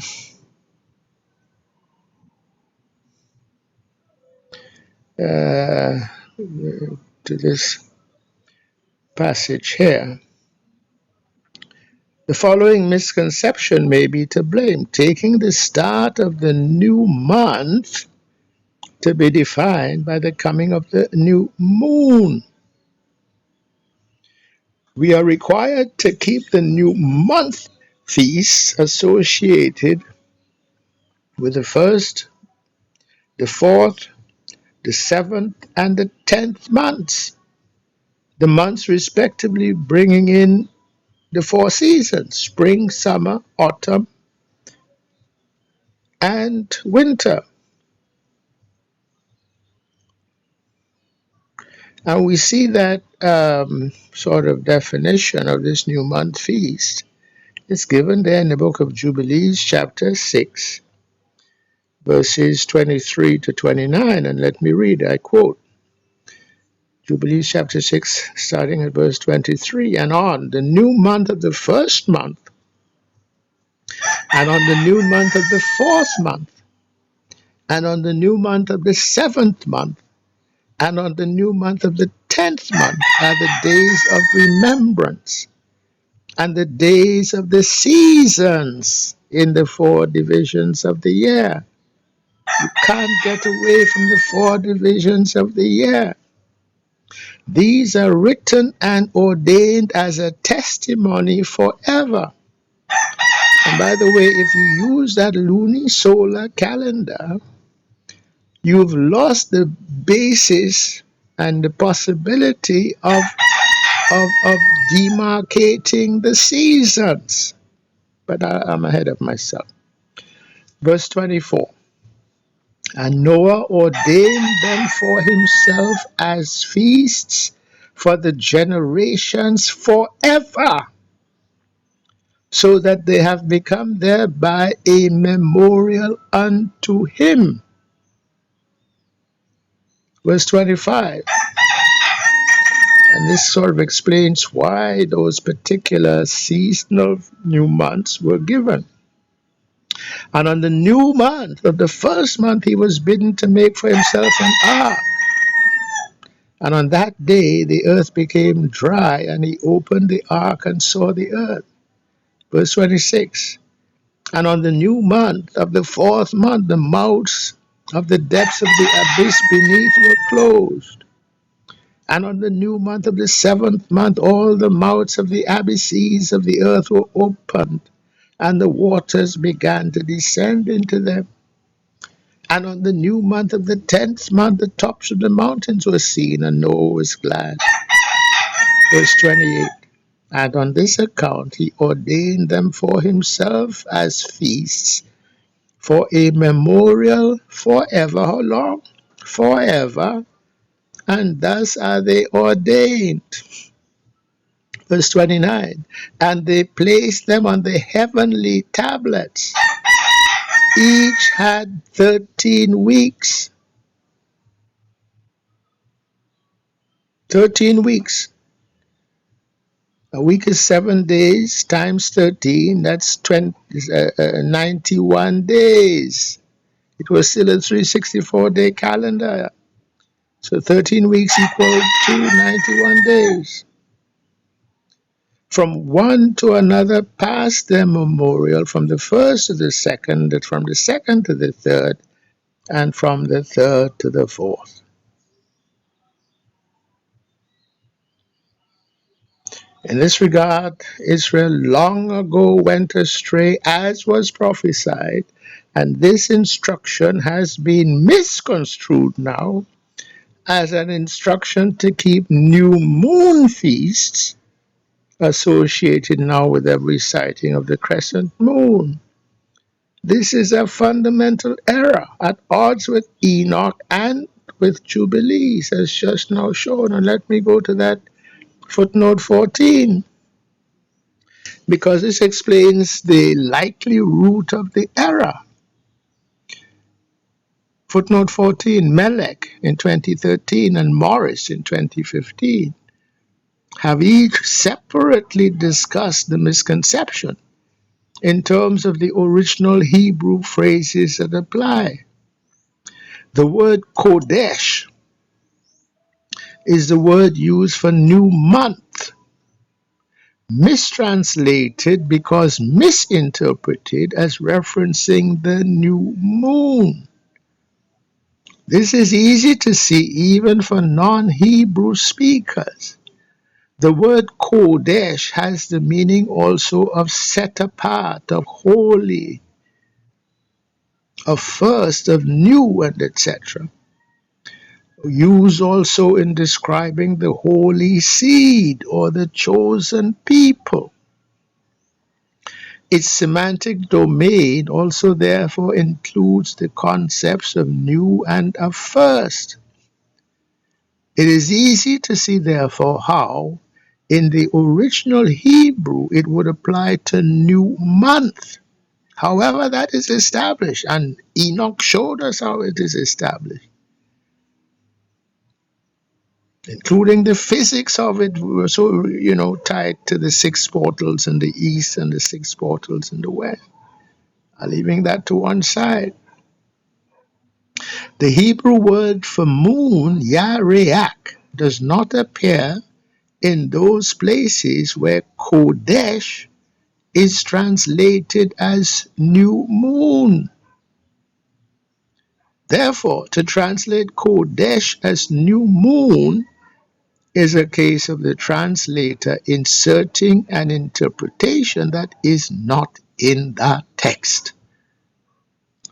to this passage here. The following misconception may be to blame, taking the start of the new month to be defined by the coming of the new moon. We are required to keep the new month feasts associated with the first, the fourth, the seventh, and the 10th months. The months respectively bringing in the four seasons: spring, summer, autumn, and winter. And we see that sort of definition of this new month feast. It's given there in the book of Jubilees, chapter 6, verses 23 to 29. And let me read, I quote, Jubilees chapter 6, starting at verse 23. And on the new month of the first month, and on the new month of the fourth month, and on the new month of the seventh month, and on the new month of the 10th month are the days of remembrance, and the days of the seasons in the four divisions of the year. You can't get away from the four divisions of the year. These are written and ordained as a testimony forever. And by the way, if you use that lunisolar calendar, you've lost the basis and the possibility of demarcating the seasons. But I'm ahead of myself. Verse 24. And Noah ordained them for himself as feasts for the generations forever, so that they have become thereby a memorial unto him. Verse 25. And this sort of explains why those particular seasonal new months were given. And on the new month of the first month, he was bidden to make for himself an ark. And on that day, the earth became dry, and he opened the ark and saw the earth. Verse 26. And on the new month of the fourth month, the mouths of the depths of the abyss beneath were closed. And on the new month of the seventh month, all the mouths of the abysses of the earth were opened, and the waters began to descend into them. And on the new month of the 10th month, the tops of the mountains were seen, and Noah was glad. Verse 28. And on this account he ordained them for himself as feasts, for a memorial forever. How long? Forever. And thus are they ordained. Verse 29. And they placed them on the heavenly tablets. Each had 13 weeks. 13 weeks. A week is 7 days times 13. That's 91 days. It was still a 364-day calendar. So 13 weeks equal to 91 days. From one to another passed their memorial, from the first to the second, from the second to the third, and from the third to the fourth. In this regard, Israel long ago went astray, as was prophesied, and this instruction has been misconstrued now as an instruction to keep new moon feasts associated now with every sighting of the crescent moon. This is a fundamental error at odds with Enoch and with Jubilees, as just now shown. And let me go to that footnote 14, because this explains the likely root of the error. Footnote 14, Melech in 2013 and Morris in 2015 have each separately discussed the misconception in terms of the original Hebrew phrases that apply. The word Kodesh is the word used for new month, mistranslated because misinterpreted as referencing the new moon. This is easy to see even for non-Hebrew speakers. The word Kodesh has the meaning also of set apart, of holy, of first, of new, and etc. Used also in describing the holy seed or the chosen people. Its semantic domain also therefore includes the concepts of new and of first. It is easy to see therefore how in the original Hebrew it would apply to new month. However, that is established, and Enoch showed us how it is established, including the physics of it. We were so, tied to the six portals in the east and the six portals in the west. Leaving that to one side. The Hebrew word for moon, yareach, does not appear in those places where Kodesh is translated as new moon. Therefore, to translate Kodesh as new moon is a case of the translator inserting an interpretation that is not in the text.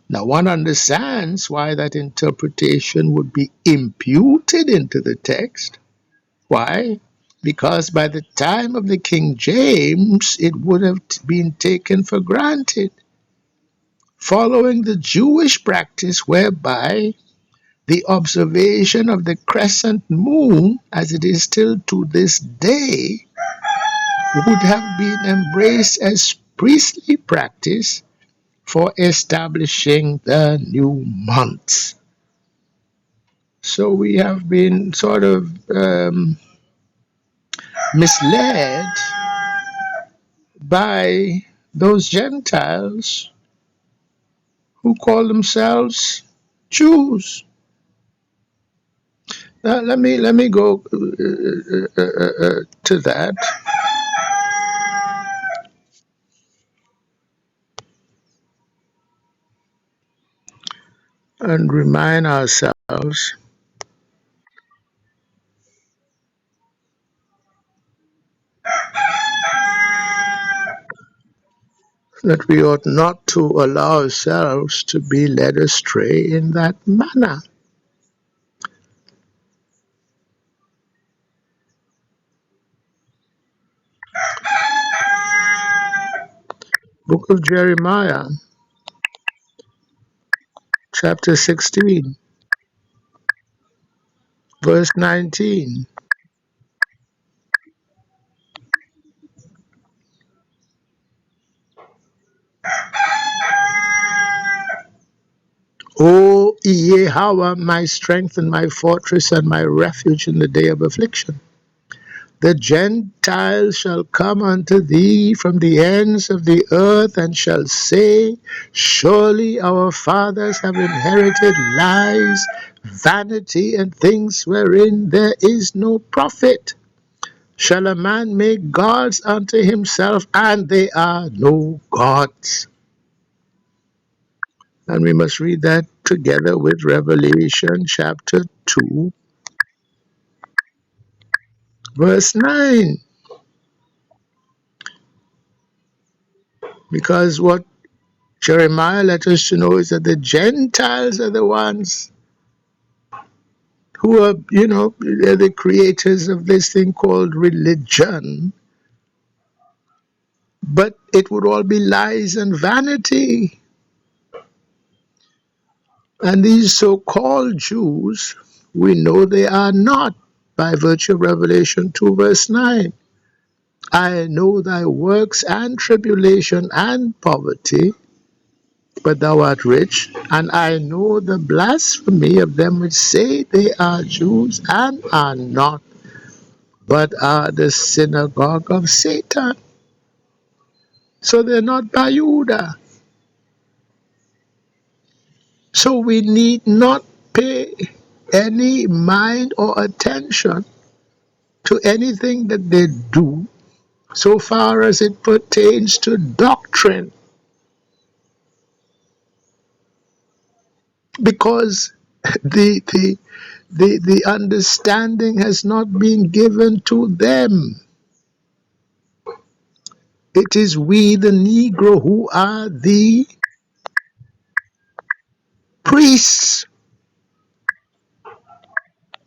Now, one understands why that interpretation would be imputed into the text. Why? Because by the time of the King James, it would have been taken for granted, following the Jewish practice whereby the observation of the crescent moon, as it is still to this day, would have been embraced as priestly practice for establishing the new months. So we have been sort of misled by those Gentiles who call themselves Jews. Now, let me go to that and remind ourselves that we ought not to allow ourselves to be led astray in that manner. Book of Jeremiah, chapter 16, verse 19. O Yahweh, my strength and my fortress and my refuge in the day of affliction. The Gentiles shall come unto thee from the ends of the earth, and shall say, surely our fathers have inherited lies, vanity, and things wherein there is no profit. Shall a man make gods unto himself, and they are no gods? And we must read that together with Revelation chapter 2, verse 9. Because what Jeremiah let us to know is that the Gentiles are the ones who are, they're the creators of this thing called religion. But it would all be lies and vanity. And these so-called Jews, we know they are not, by virtue of Revelation 2, verse 9. I know thy works and tribulation and poverty, but thou art rich, and I know the blasphemy of them which say they are Jews and are not, but are the synagogue of Satan. So they're not Bayuda. So we need not pay any mind or attention to anything that they do so far as it pertains to doctrine, because the understanding has not been given to them. It is we, the Negro, who are the priests.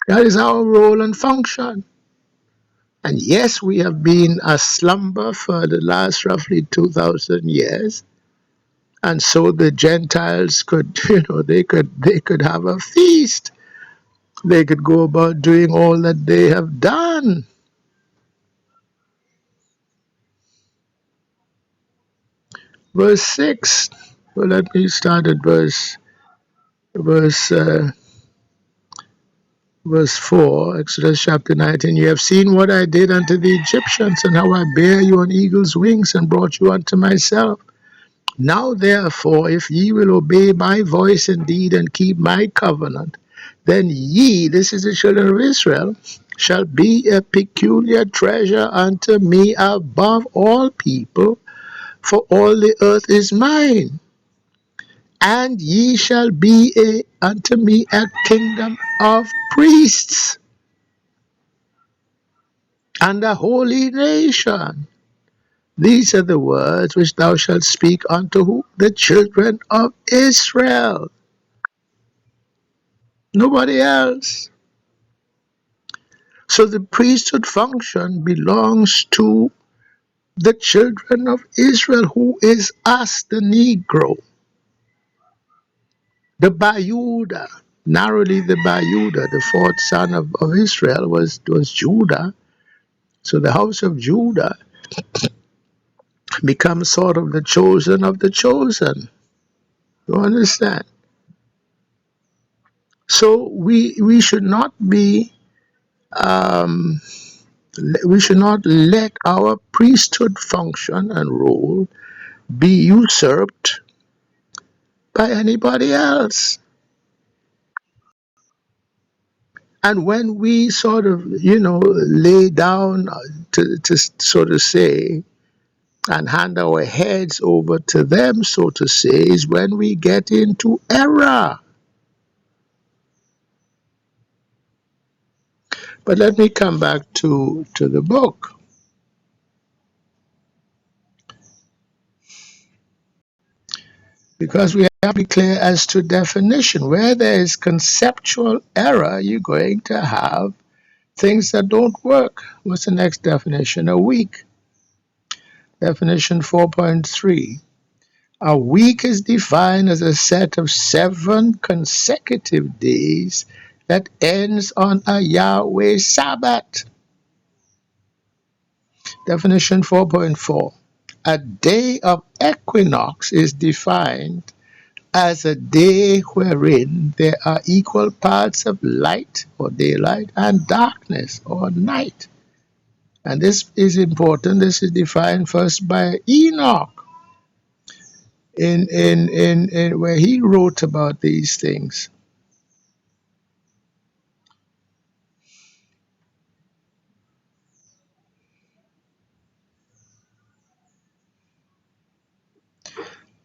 That is our role and function. And yes, we have been a slumber for the last roughly 2,000 years. And so the Gentiles could, they could have a feast. They could go about doing all that they have done. Verse 6. Well, let me start at verse verse 4, Exodus chapter 19. You have seen what I did unto the Egyptians, and how I bare you on eagle's wings, and brought you unto myself. Now therefore, if ye will obey my voice indeed, and keep my covenant, then ye, this is the children of Israel, shall be a peculiar treasure unto me above all people, for all the earth is mine. And ye shall be unto me a kingdom of priests and a holy nation. These are the words which thou shalt speak unto who? The children of Israel. Nobody else. So the priesthood function belongs to the children of Israel, who is us, the Negro, the Bayuda. Narrowly the Bayuda, the fourth son of Israel was Judah. So the house of Judah becomes sort of the chosen of the chosen. You understand? So we should not be um, we should not let our priesthood function and role be usurped by anybody else. And when we sort of, lay down to sort of say and hand our heads over to them, so to say, is when we get into error. But let me come back to the book. Because we have to be clear as to definition. Where there is conceptual error, you're going to have things that don't work. What's the next definition? A week. Definition 4.3. A week is defined as a set of 7 consecutive days that ends on a Yahweh Sabbath. Definition 4.4. A day of equinox is defined as a day wherein there are equal parts of light or daylight and darkness or night. And this is important. This is defined first by Enoch in where he wrote about these things.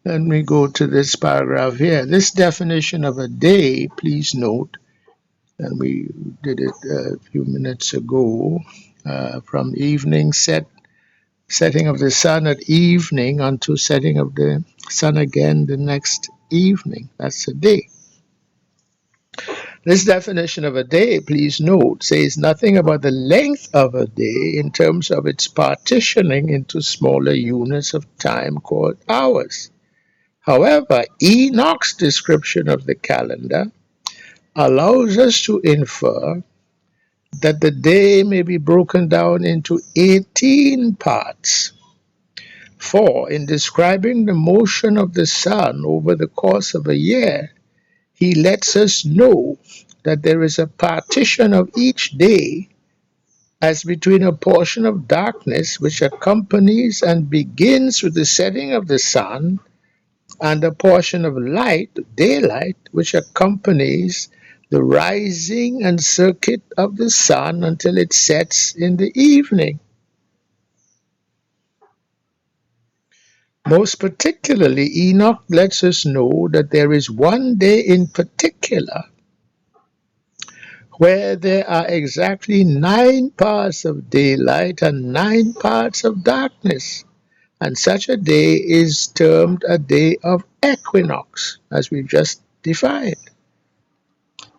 Let me go to this paragraph here. This definition of a day, please note, and we did it a few minutes ago, from evening setting of the sun at evening unto setting of the sun again the next evening. That's a day. This definition of a day, please note, says nothing about the length of a day in terms of its partitioning into smaller units of time called hours. However, Enoch's description of the calendar allows us to infer that the day may be broken down into 18 parts. For in describing the motion of the sun over the course of a year, he lets us know that there is a partition of each day as between a portion of darkness which accompanies and begins with the setting of the sun, and a portion of light, daylight, which accompanies the rising and circuit of the sun until it sets in the evening. Most particularly, Enoch lets us know that there is one day in particular where there are exactly 9 parts of daylight and 9 parts of darkness. And such a day is termed a day of equinox, as we've just defined.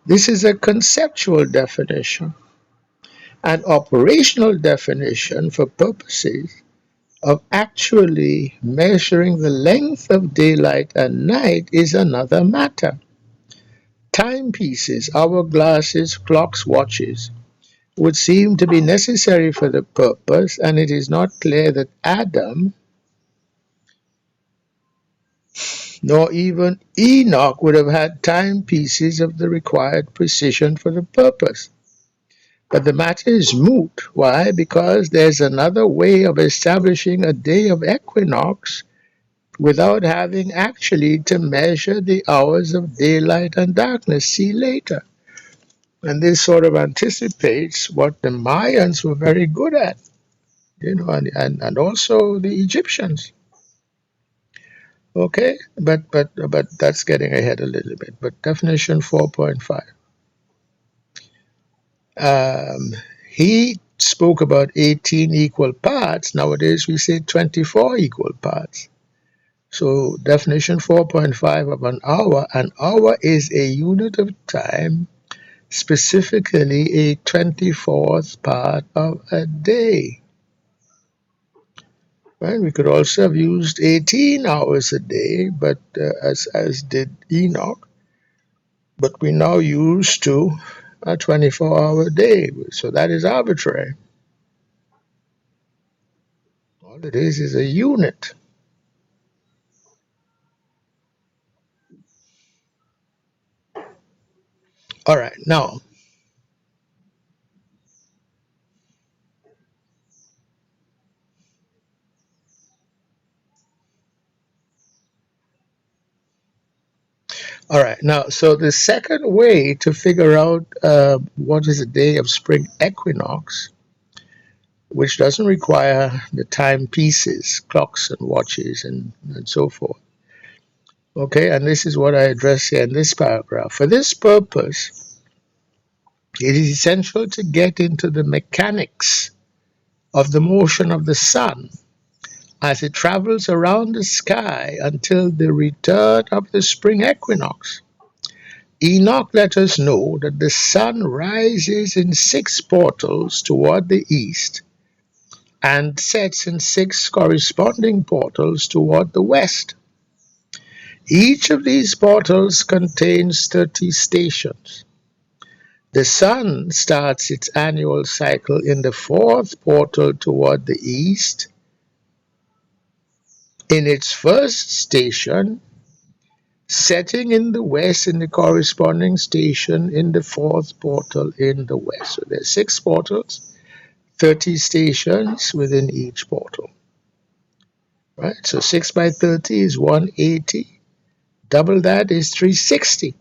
This is a conceptual definition. An operational definition for purposes of actually measuring the length of daylight and night is another matter. Timepieces, hourglasses, clocks, watches would seem to be necessary for the purpose, and it is not clear that Adam nor even Enoch would have had timepieces of the required precision for the purpose. But the matter is moot. Why? Because there's another way of establishing a day of equinox without having actually to measure the hours of daylight and darkness. See later. And this sort of anticipates what the Mayans were very good at, and also the Egyptians. Okay, but that's getting ahead a little bit. But definition 4.5. He spoke about 18 equal parts. Nowadays we say 24 equal parts. So definition 4.5 of an hour is a unit of time, specifically a 24th part of a day. Right? We could also have used 18 hours a day, but as did Enoch. But we now use to a 24-hour day, so that is arbitrary. All it is a unit. All right, now, so the second way to figure out what is a day of spring equinox, which doesn't require the timepieces, clocks and watches and so forth. Okay, and this is what I address here in this paragraph. For this purpose, it is essential to get into the mechanics of the motion of the sun as it travels around the sky until the return of the spring equinox. Enoch let us know that the sun rises in 6 portals toward the east and sets in 6 corresponding portals toward the west. Each of these portals contains 30 stations. The sun starts its annual cycle in the 4th portal toward the east. In its first station, setting in the west in the corresponding station in the 4th portal in the west. So there's 6 portals, 30 stations within each portal. Right? So 6 by 30 is 180. Double that is 360.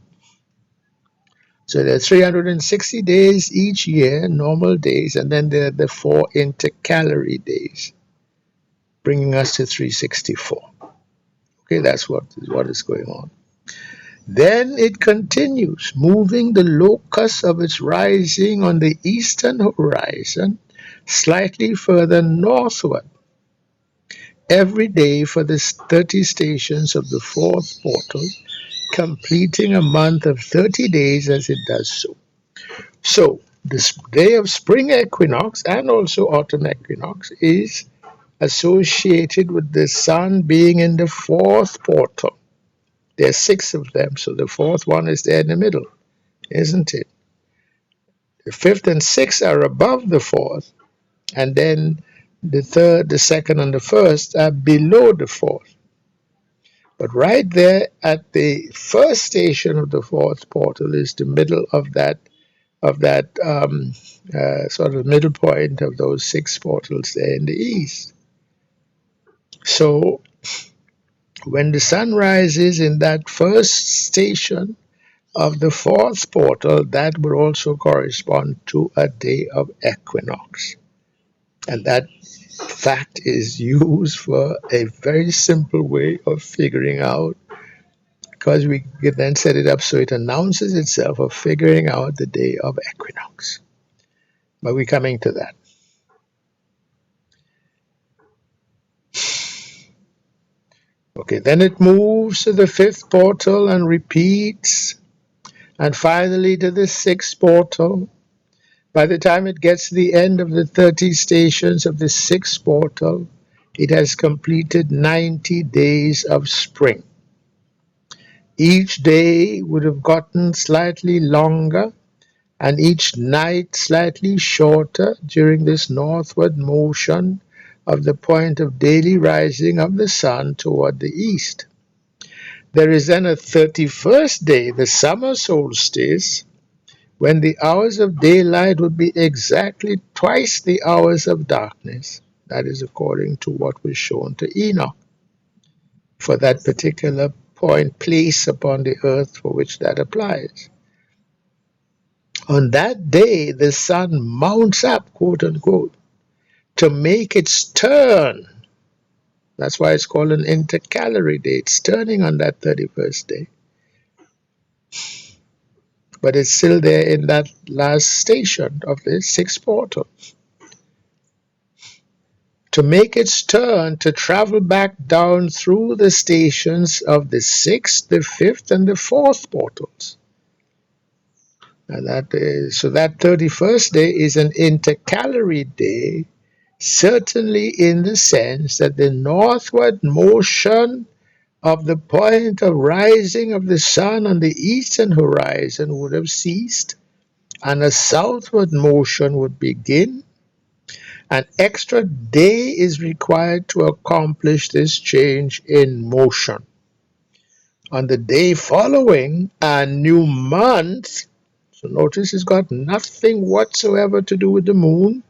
So there are 360 days each year, normal days, and then there are the 4 intercalary days, bringing us to 364. Okay, that's what is going on. Then it continues, moving the locus of its rising on the eastern horizon slightly further northward every day for the 30 stations of the 4th portal, completing a month of 30 days as it does so. So, this day of spring equinox and also autumn equinox is associated with the sun being in the 4th portal. There are 6 of them, so the 4th one is there in the middle, isn't it? The 5th and 6th are above the 4th, and then the 3rd, the 2nd, and the 1st are below the 4th. But right there at the first station of the 4th portal is the middle of that sort of middle point of those 6 portals there in the east. So when the sun rises in that first station of the 4th portal, that would also correspond to a day of equinox. And that fact is used for a very simple way of figuring out, because we can then set it up so it announces itself of figuring out the day of equinox. But we're coming to that. Okay, then it moves to the 5th portal and repeats, and finally to the 6th portal. By the time it gets to the end of the 30 stations of the sixth portal, it has completed 90 days of spring. Each day would have gotten slightly longer and each night slightly shorter during this northward motion of the point of daily rising of the sun toward the east. There is then a 31st day, the summer solstice, when the hours of daylight would be exactly twice the hours of darkness. That is according to what was shown to Enoch for that particular point, place upon the earth for which that applies. On that day, the sun mounts up, quote unquote, to make its turn. That's why it's called an intercalary day. It's turning on that 31st day. But it's still there in that last station of the sixth portal. To make its turn to travel back down through the stations of the sixth, the fifth, and the fourth portals. And so that 31st day is an intercalary day, certainly in the sense that the northward motion of the point of rising of the sun on the eastern horizon would have ceased, and a southward motion would begin. An extra day is required to accomplish this change in motion. On the day following, a new month, so notice it's got nothing whatsoever to do with the moon,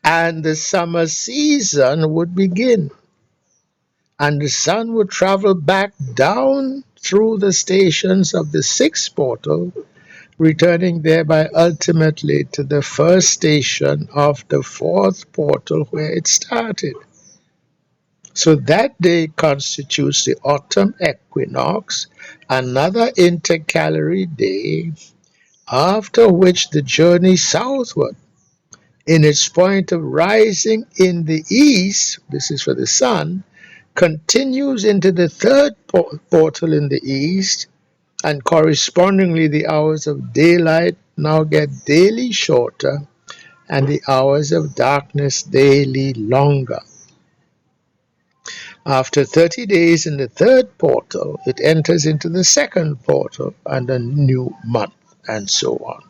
and the summer season would begin. And the sun would travel back down through the stations of the sixth portal, returning thereby ultimately to the first station of the fourth portal where it started. So that day constitutes the autumn equinox, another intercalary day, after which the journey southward in its point of rising in the east, this is for the sun, continues into the third portal in the east, and correspondingly the hours of daylight now get daily shorter and the hours of darkness daily longer. After 30 days in the third portal, it enters into the second portal and a new month, and so on.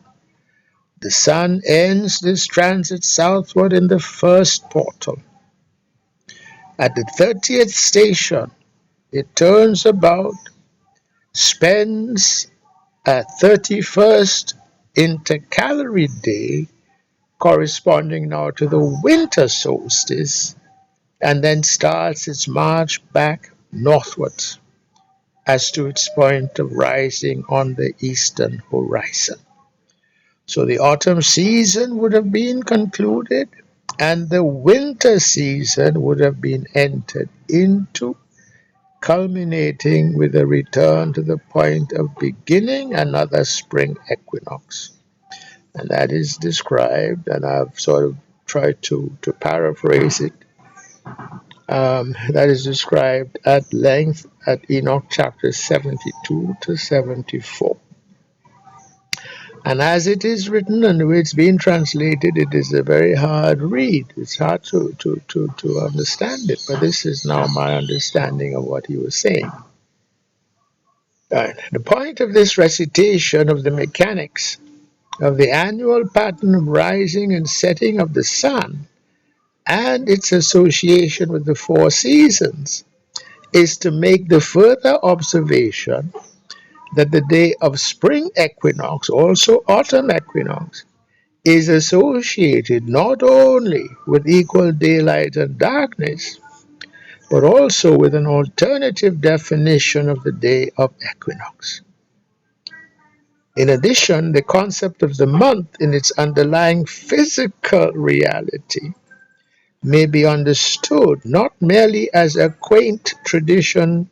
The sun ends this transit southward in the first portal. At the 30th station, it turns about, spends a 31st intercalary day corresponding now to the winter solstice, and then starts its march back northwards as to its point of rising on the eastern horizon. So the autumn season would have been concluded, and the winter season would have been entered into, culminating with a return to the point of beginning another spring equinox. And that is described, and I've sort of tried to paraphrase it. That is described at length at Enoch chapter 72 to 74. And as it is written and the way it's being translated, it is a very hard read. It's hard to understand it, but this is now my understanding of what he was saying. The point of this recitation of the mechanics of the annual pattern of rising and setting of the sun and its association with the four seasons is to make the further observation that the day of spring equinox, also autumn equinox, is associated not only with equal daylight and darkness, but also with an alternative definition of the day of equinox. In addition, the concept of the month in its underlying physical reality may be understood not merely as a quaint tradition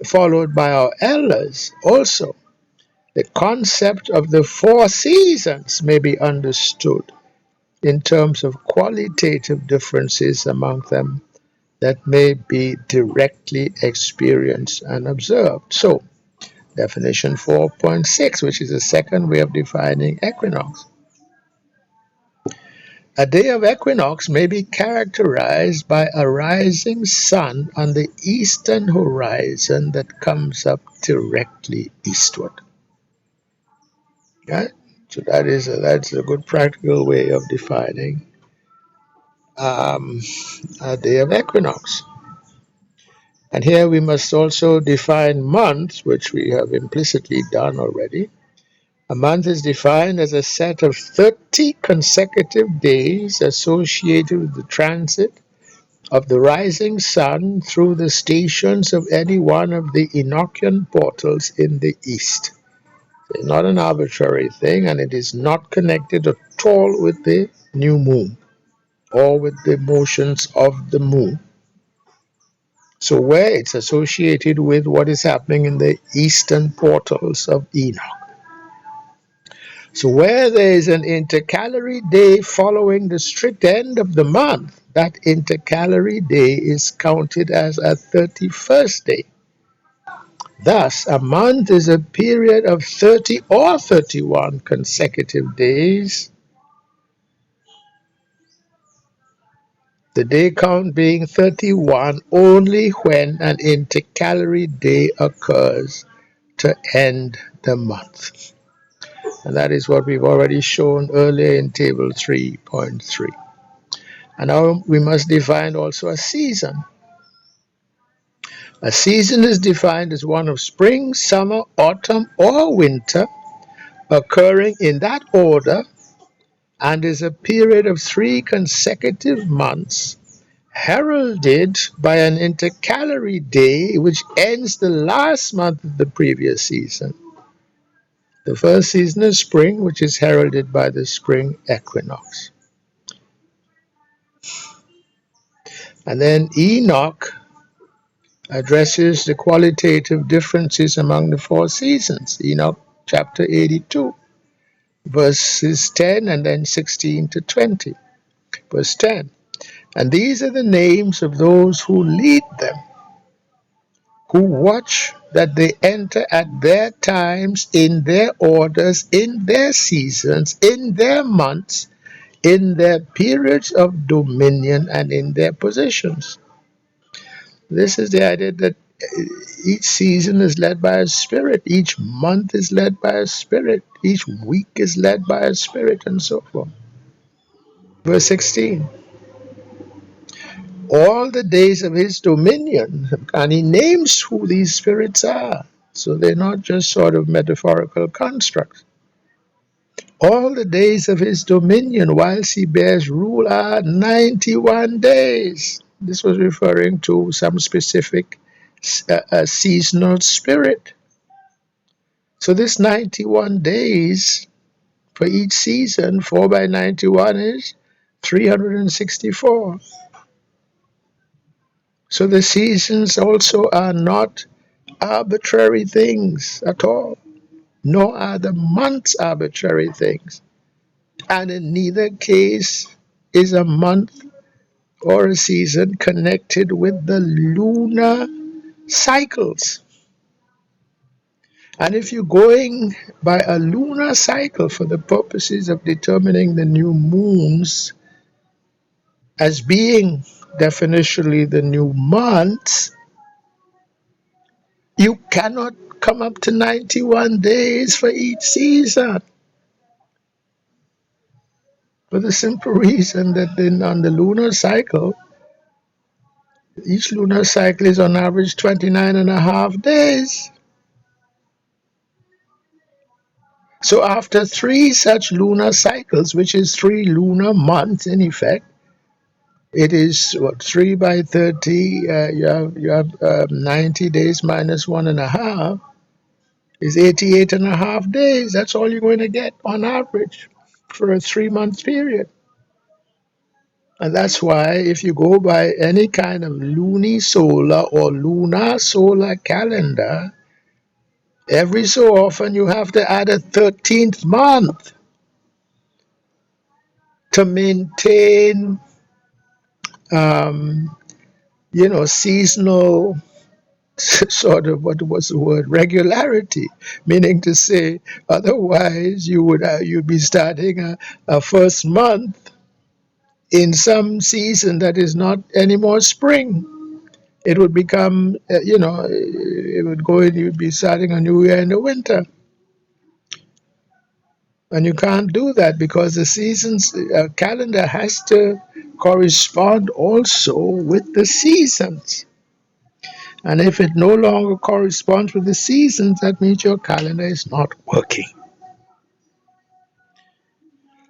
followed by our elders. Also, the concept of the four seasons may be understood in terms of qualitative differences among them that may be directly experienced and observed. So, Definition 4.6, which is the second way of defining equinox. A day of equinox may be characterized by a rising sun on the eastern horizon that comes up directly eastward. Right? So that's a good practical way of defining a day of equinox. And here we must also define months, which we have implicitly done already. A month is defined as a set of 30 consecutive days associated with the transit of the rising sun through the stations of any one of the Enochian portals in the east. It's not an arbitrary thing, and it is not connected at all with the new moon or with the motions of the moon. So where it's associated with what is happening in the eastern portals of Enoch. So where there is an intercalary day following the strict end of the month, that intercalary day is counted as a 31st day. Thus, a month is a period of 30 or 31 consecutive days, the day count being 31 only when an intercalary day occurs to end the month. And that is what we've already shown earlier in table 3.3. And now we must define also a season. A season is defined as one of spring, summer, autumn, or winter, occurring in that order, and is a period of 3 consecutive months, heralded by an intercalary day which ends the last month of the previous season. The first season is spring, which is heralded by the spring equinox. And then Enoch addresses the qualitative differences among the 4 seasons. Enoch chapter 82, verses 10 and then 16 to 20. Verse 10. And these are the names of those who lead them, who watch that they enter at their times, in their orders, in their seasons, in their months, in their periods of dominion, and in their positions. This is the idea that each season is led by a spirit, each month is led by a spirit, each week is led by a spirit, and so forth. Verse 16. All the days of his dominion, and he names who these spirits are. So they're not just sort of metaphorical constructs. All the days of his dominion, whilst he bears rule, are 91 days. This was referring to some specific seasonal spirit. So this 91 days for each season, 4 by 91 is 364. So the seasons also are not arbitrary things at all, nor are the months arbitrary things. And in neither case is a month or a season connected with the lunar cycles. And if you're going by a lunar cycle for the purposes of determining the new moons as being definitionally the new months, you cannot come up to 91 days for each season. For the simple reason that then on the lunar cycle, each lunar cycle is on average 29 and a half days. So after 3 such lunar cycles, which is 3 lunar months in effect, it is what, 3 by 30, you have 90 days minus 1.5 is 88 and a half days. That's all you're going to get on average for a 3-month period. And that's why if you go by any kind of lunisolar or lunar solar calendar, every so often you have to add a 13th month to maintain, seasonal sort of, what was the word, regularity, meaning to say, otherwise you'd be starting a first month in some season that is not anymore spring. It would become, it would go in, you'd be starting a new year in the winter. And you can't do that because the seasons calendar has to correspond also with the seasons. And if it no longer corresponds with the seasons, that means your calendar is not working.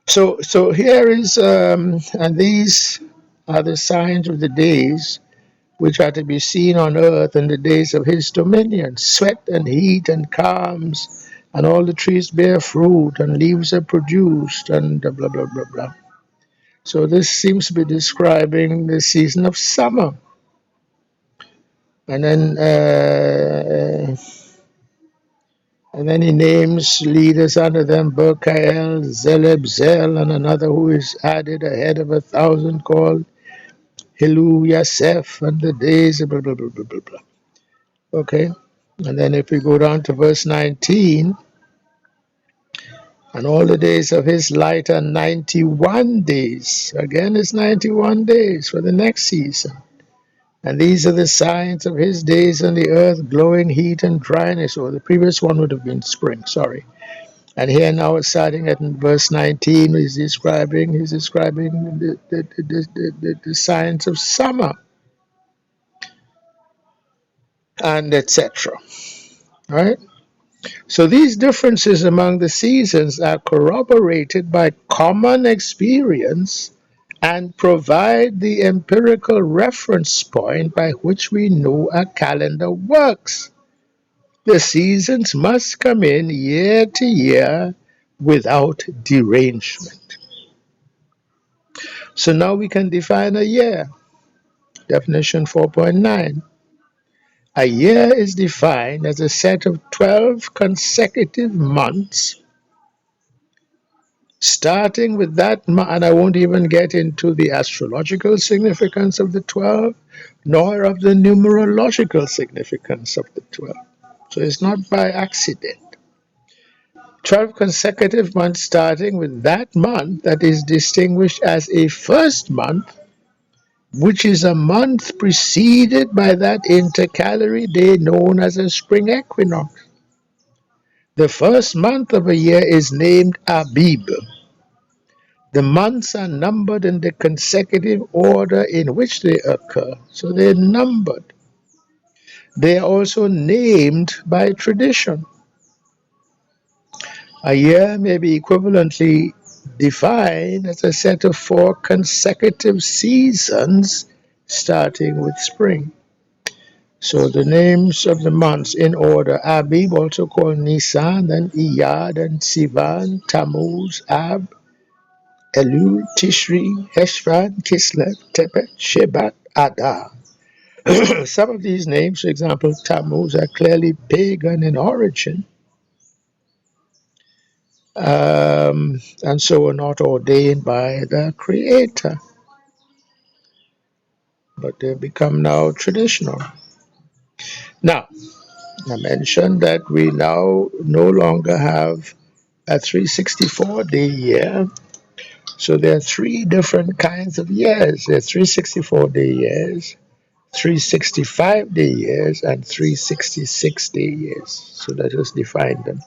So here is, and these are the signs of the days which are to be seen on earth in the days of his dominion: sweat and heat and calms, and all the trees bear fruit, and leaves are produced, and blah, blah, blah, blah. So this seems to be describing the season of summer. And then he names leaders under them: Berkael, Zeleb, Zel, and another who is added ahead of 1,000 called Hilu Yasef, and the days of blah, blah, blah, blah, blah, blah. Okay. And then if we go down to verse 19, and all the days of his light are 91 days. Again, it's 91 days for the next season. And these are the signs of his days on the earth: glowing heat and dryness. Or the previous one would have been spring, sorry. And here now, starting at verse 19, he's describing the signs of summer, and etc. Right? So these differences among the seasons are corroborated by common experience and provide the empirical reference point by which we know a calendar works. The seasons must come in year to year without derangement. So now we can define a year. Definition 4.9. A year is defined as a set of 12 consecutive months, starting with that month, and I won't even get into the astrological significance of the 12, nor of the numerological significance of the 12. So it's not by accident. 12 consecutive months starting with that month that is distinguished as a first month, which is a month preceded by that intercalary day known as a spring equinox. The first month of a year is named Abib. The months are numbered in the consecutive order in which they occur, so they're numbered. They are also named by tradition. A year may be equivalently defined as a set of 4 consecutive seasons starting with spring. So the names of the months in order: Abib, also called Nisan, then Iyar, then Sivan, Tammuz, Ab, Elul, Tishri, Heshvan, Kislev, Tebet, Shebat, Adar. Some of these names, for example, Tammuz, are clearly pagan in origin, and so were not ordained by the Creator, but they become now traditional. Now, I mentioned that we now no longer have a 364-day year. So there are 3 different kinds of years. There are 364-day years, 365-day years, and 366-day years. So let us define them.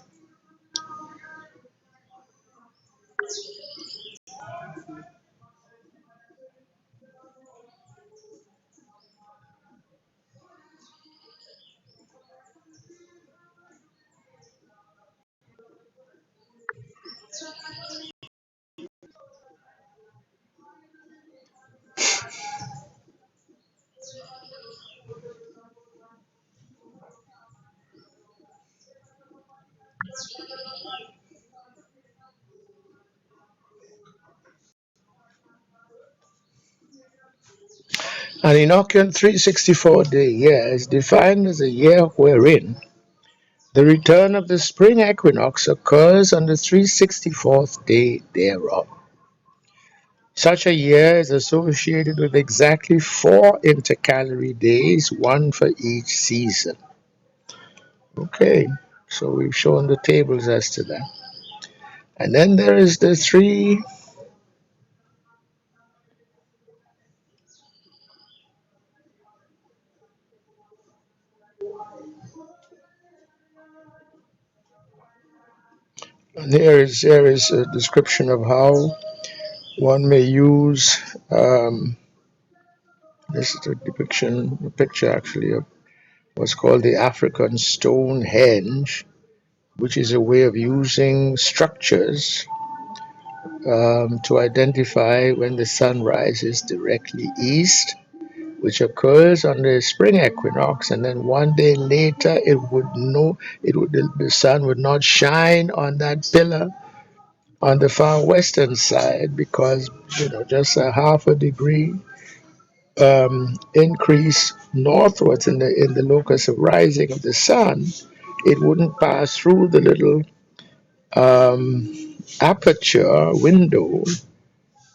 An Enochian 364-day year is defined as a year wherein the return of the spring equinox occurs on the 364th day thereof. Such a year is associated with exactly 4 intercalary days, one for each season. Okay, so we've shown the tables as to that. And then there is the 3. And here is a description of how one may use, this is a picture actually of what's called the African Stonehenge, which is a way of using structures to identify when the sun rises directly east, which occurs on the spring equinox, and then one day later the sun would not shine on that pillar on the far western side because just a half a degree increase northwards in the locus of rising of the sun, it wouldn't pass through the little aperture window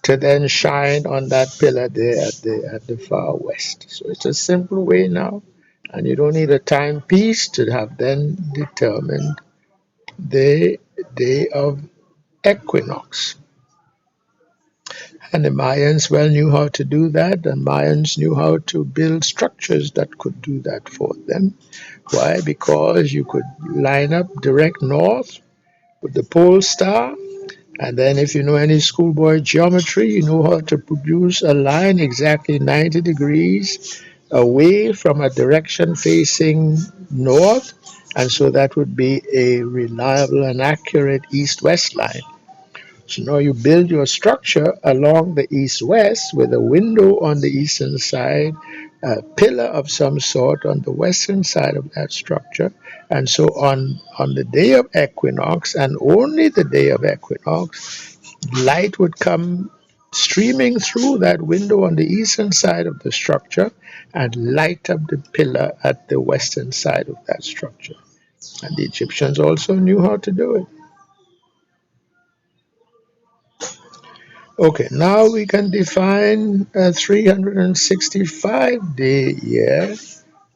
to then shine on that pillar there at the far west. So it's a simple way now, and you don't need a timepiece to have then determined the day of equinox. And the Mayans well knew how to do that. The Mayans knew how to build structures that could do that for them. Why? Because you could line up direct north with the pole star, and then if you know any schoolboy geometry, you know how to produce a line exactly 90 degrees away from a direction facing north, and so that would be a reliable and accurate east-west line. So now you build your structure along the east-west with a window on the eastern side, a pillar of some sort on the western side of that structure. And so on the day of equinox, and only the day of equinox, light would come streaming through that window on the eastern side of the structure and light up the pillar at the western side of that structure. And the Egyptians also knew how to do it. Okay, now we can define a 365-day year,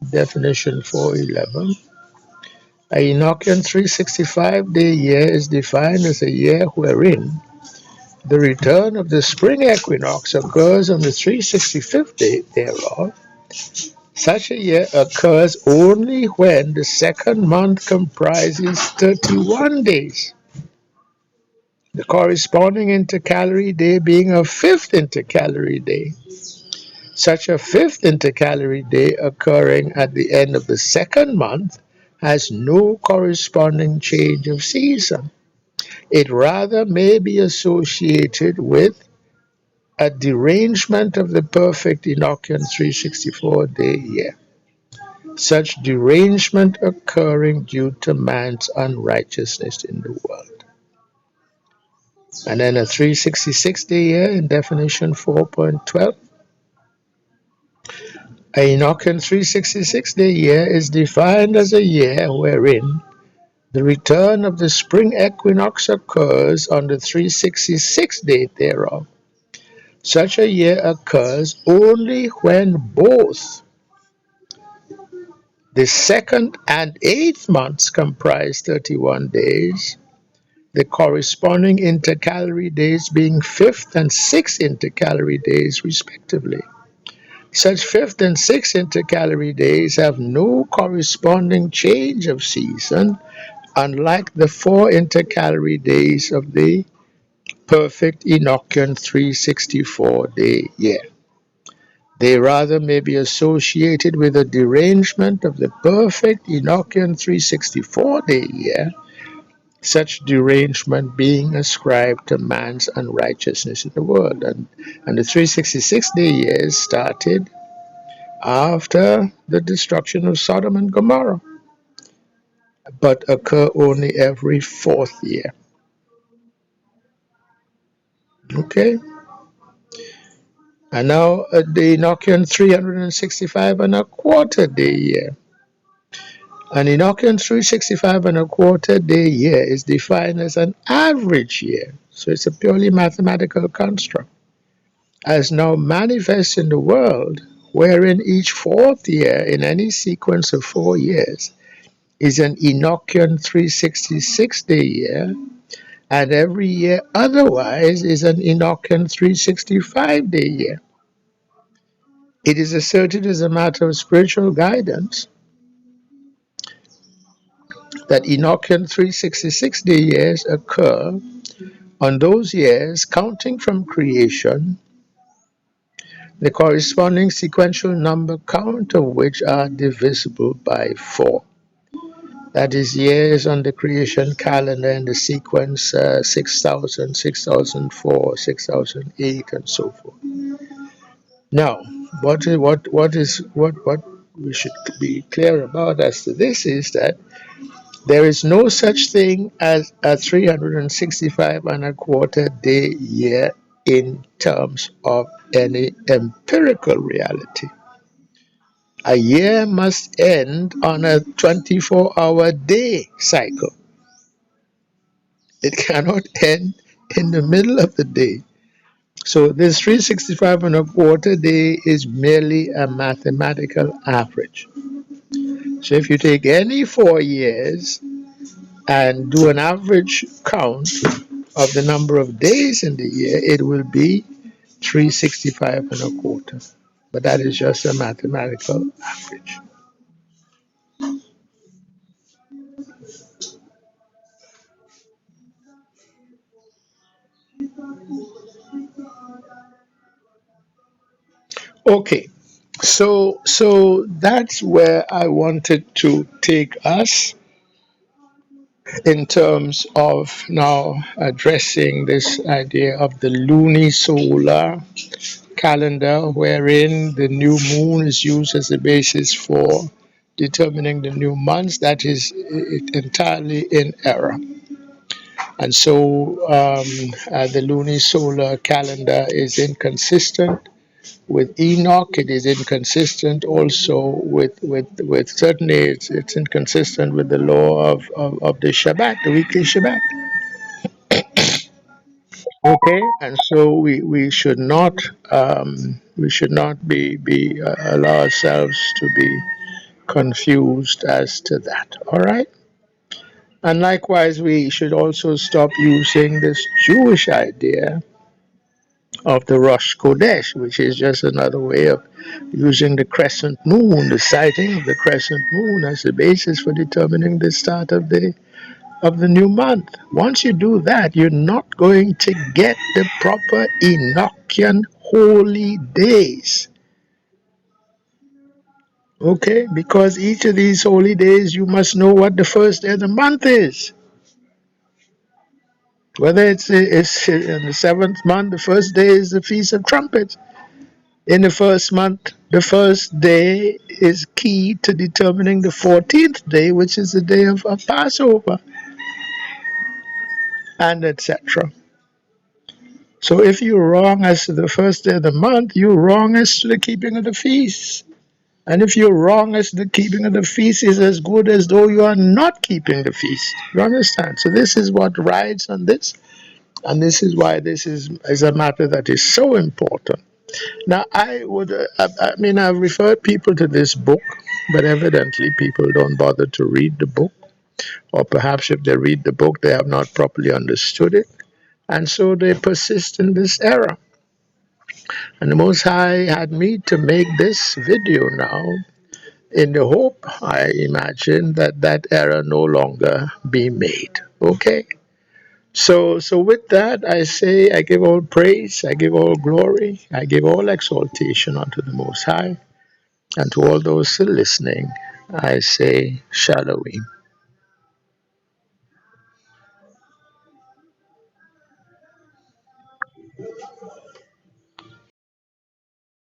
definition 411. A Enochian 365-day year is defined as a year wherein the return of the spring equinox occurs on the 365th day thereof. Such a year occurs only when the second month comprises 31 days, the corresponding intercalary day being a 5th intercalary day. Such a 5th intercalary day occurring at the end of the second month has no corresponding change of season. It rather may be associated with a derangement of the perfect Enochian 364-day year, such derangement occurring due to man's unrighteousness in the world. And then a 366-day year in definition 4.12. A Enochian 366-day year is defined as a year wherein the return of the spring equinox occurs on the 366th day thereof. Such a year occurs only when both the second and 8th months comprise 31 days, the corresponding intercalary days being 5th and 6th intercalary days respectively. Such 5th and 6th intercalary days have no corresponding change of season, unlike the 4 intercalary days of the perfect Enochian 364-day year. They rather may be associated with a derangement of the perfect Enochian 364-day year, such derangement being ascribed to man's unrighteousness in the world. And the 366-day years started after the destruction of Sodom and Gomorrah, but occur only every 4th year. Okay? And now the Enochian 365 and a quarter day year. An Enochian 365 and a quarter day year is defined as an average year. So it's a purely mathematical construct. as now manifest in the world, wherein each fourth year in any sequence of 4 years is an Enochian 366-day year, and every year otherwise is an Enochian 365-day year. It is asserted as a matter of spiritual guidance that Enochian 366-day years occur on those years counting from creation, the corresponding sequential number count of which are divisible by 4. That is, years on the creation calendar in the sequence 6000, 6008, and so forth. Now, what we should be clear about as to this is that there is no such thing as a 365 and a quarter day year in terms of any empirical reality. A year must end on a 24-hour day cycle. It cannot end in the middle of the day. So this 365 and a quarter day is merely a mathematical average. So if you take any 4 years and do an average count of the number of days in the year, it will be 365 and a quarter. But that is just a mathematical average. Okay, so that's where I wanted to take us in terms of now addressing this idea of the lunisolar calendar, wherein the new moon is used as a basis for determining the new months. That is entirely in error. And so the lunisolar calendar is inconsistent with Enoch. It is inconsistent also with certainly it's inconsistent with the law of the Shabbat, the weekly Shabbat. Okay, and so we should not be allow ourselves to be confused as to that. All right, and likewise we should also stop using this Jewish idea of the Rosh Kodesh, which is just another way of using the crescent moon, the sighting of the crescent moon as the basis for determining the start of the new month. Once you do that, you're not going to get the proper Enochian holy days. Okay? Because each of these holy days, you must know what the first day of the month is. Whether it's in the seventh month, the first day is the Feast of Trumpets. In the first month, the first day is key to determining the 14th day, which is the day of Passover, and etc. So if you're wrong as to the first day of the month, you're wrong as to the keeping of the feast. And if you're wrong as to the keeping of the feast, is as good as though you are not keeping the feast. You understand? So this is what rides on this, and this is why this is a matter that is so important. Now, I mean, I've referred people to this book, but evidently people don't bother to read the book, or perhaps if they read the book, they have not properly understood it, and so they persist in this error. And the Most High had me to make this video now in the hope, I imagine, that that error no longer be made. Okay? So with that, I say I give all praise, I give all glory, I give all exaltation unto the Most High, and to all those still listening, I say Shalom.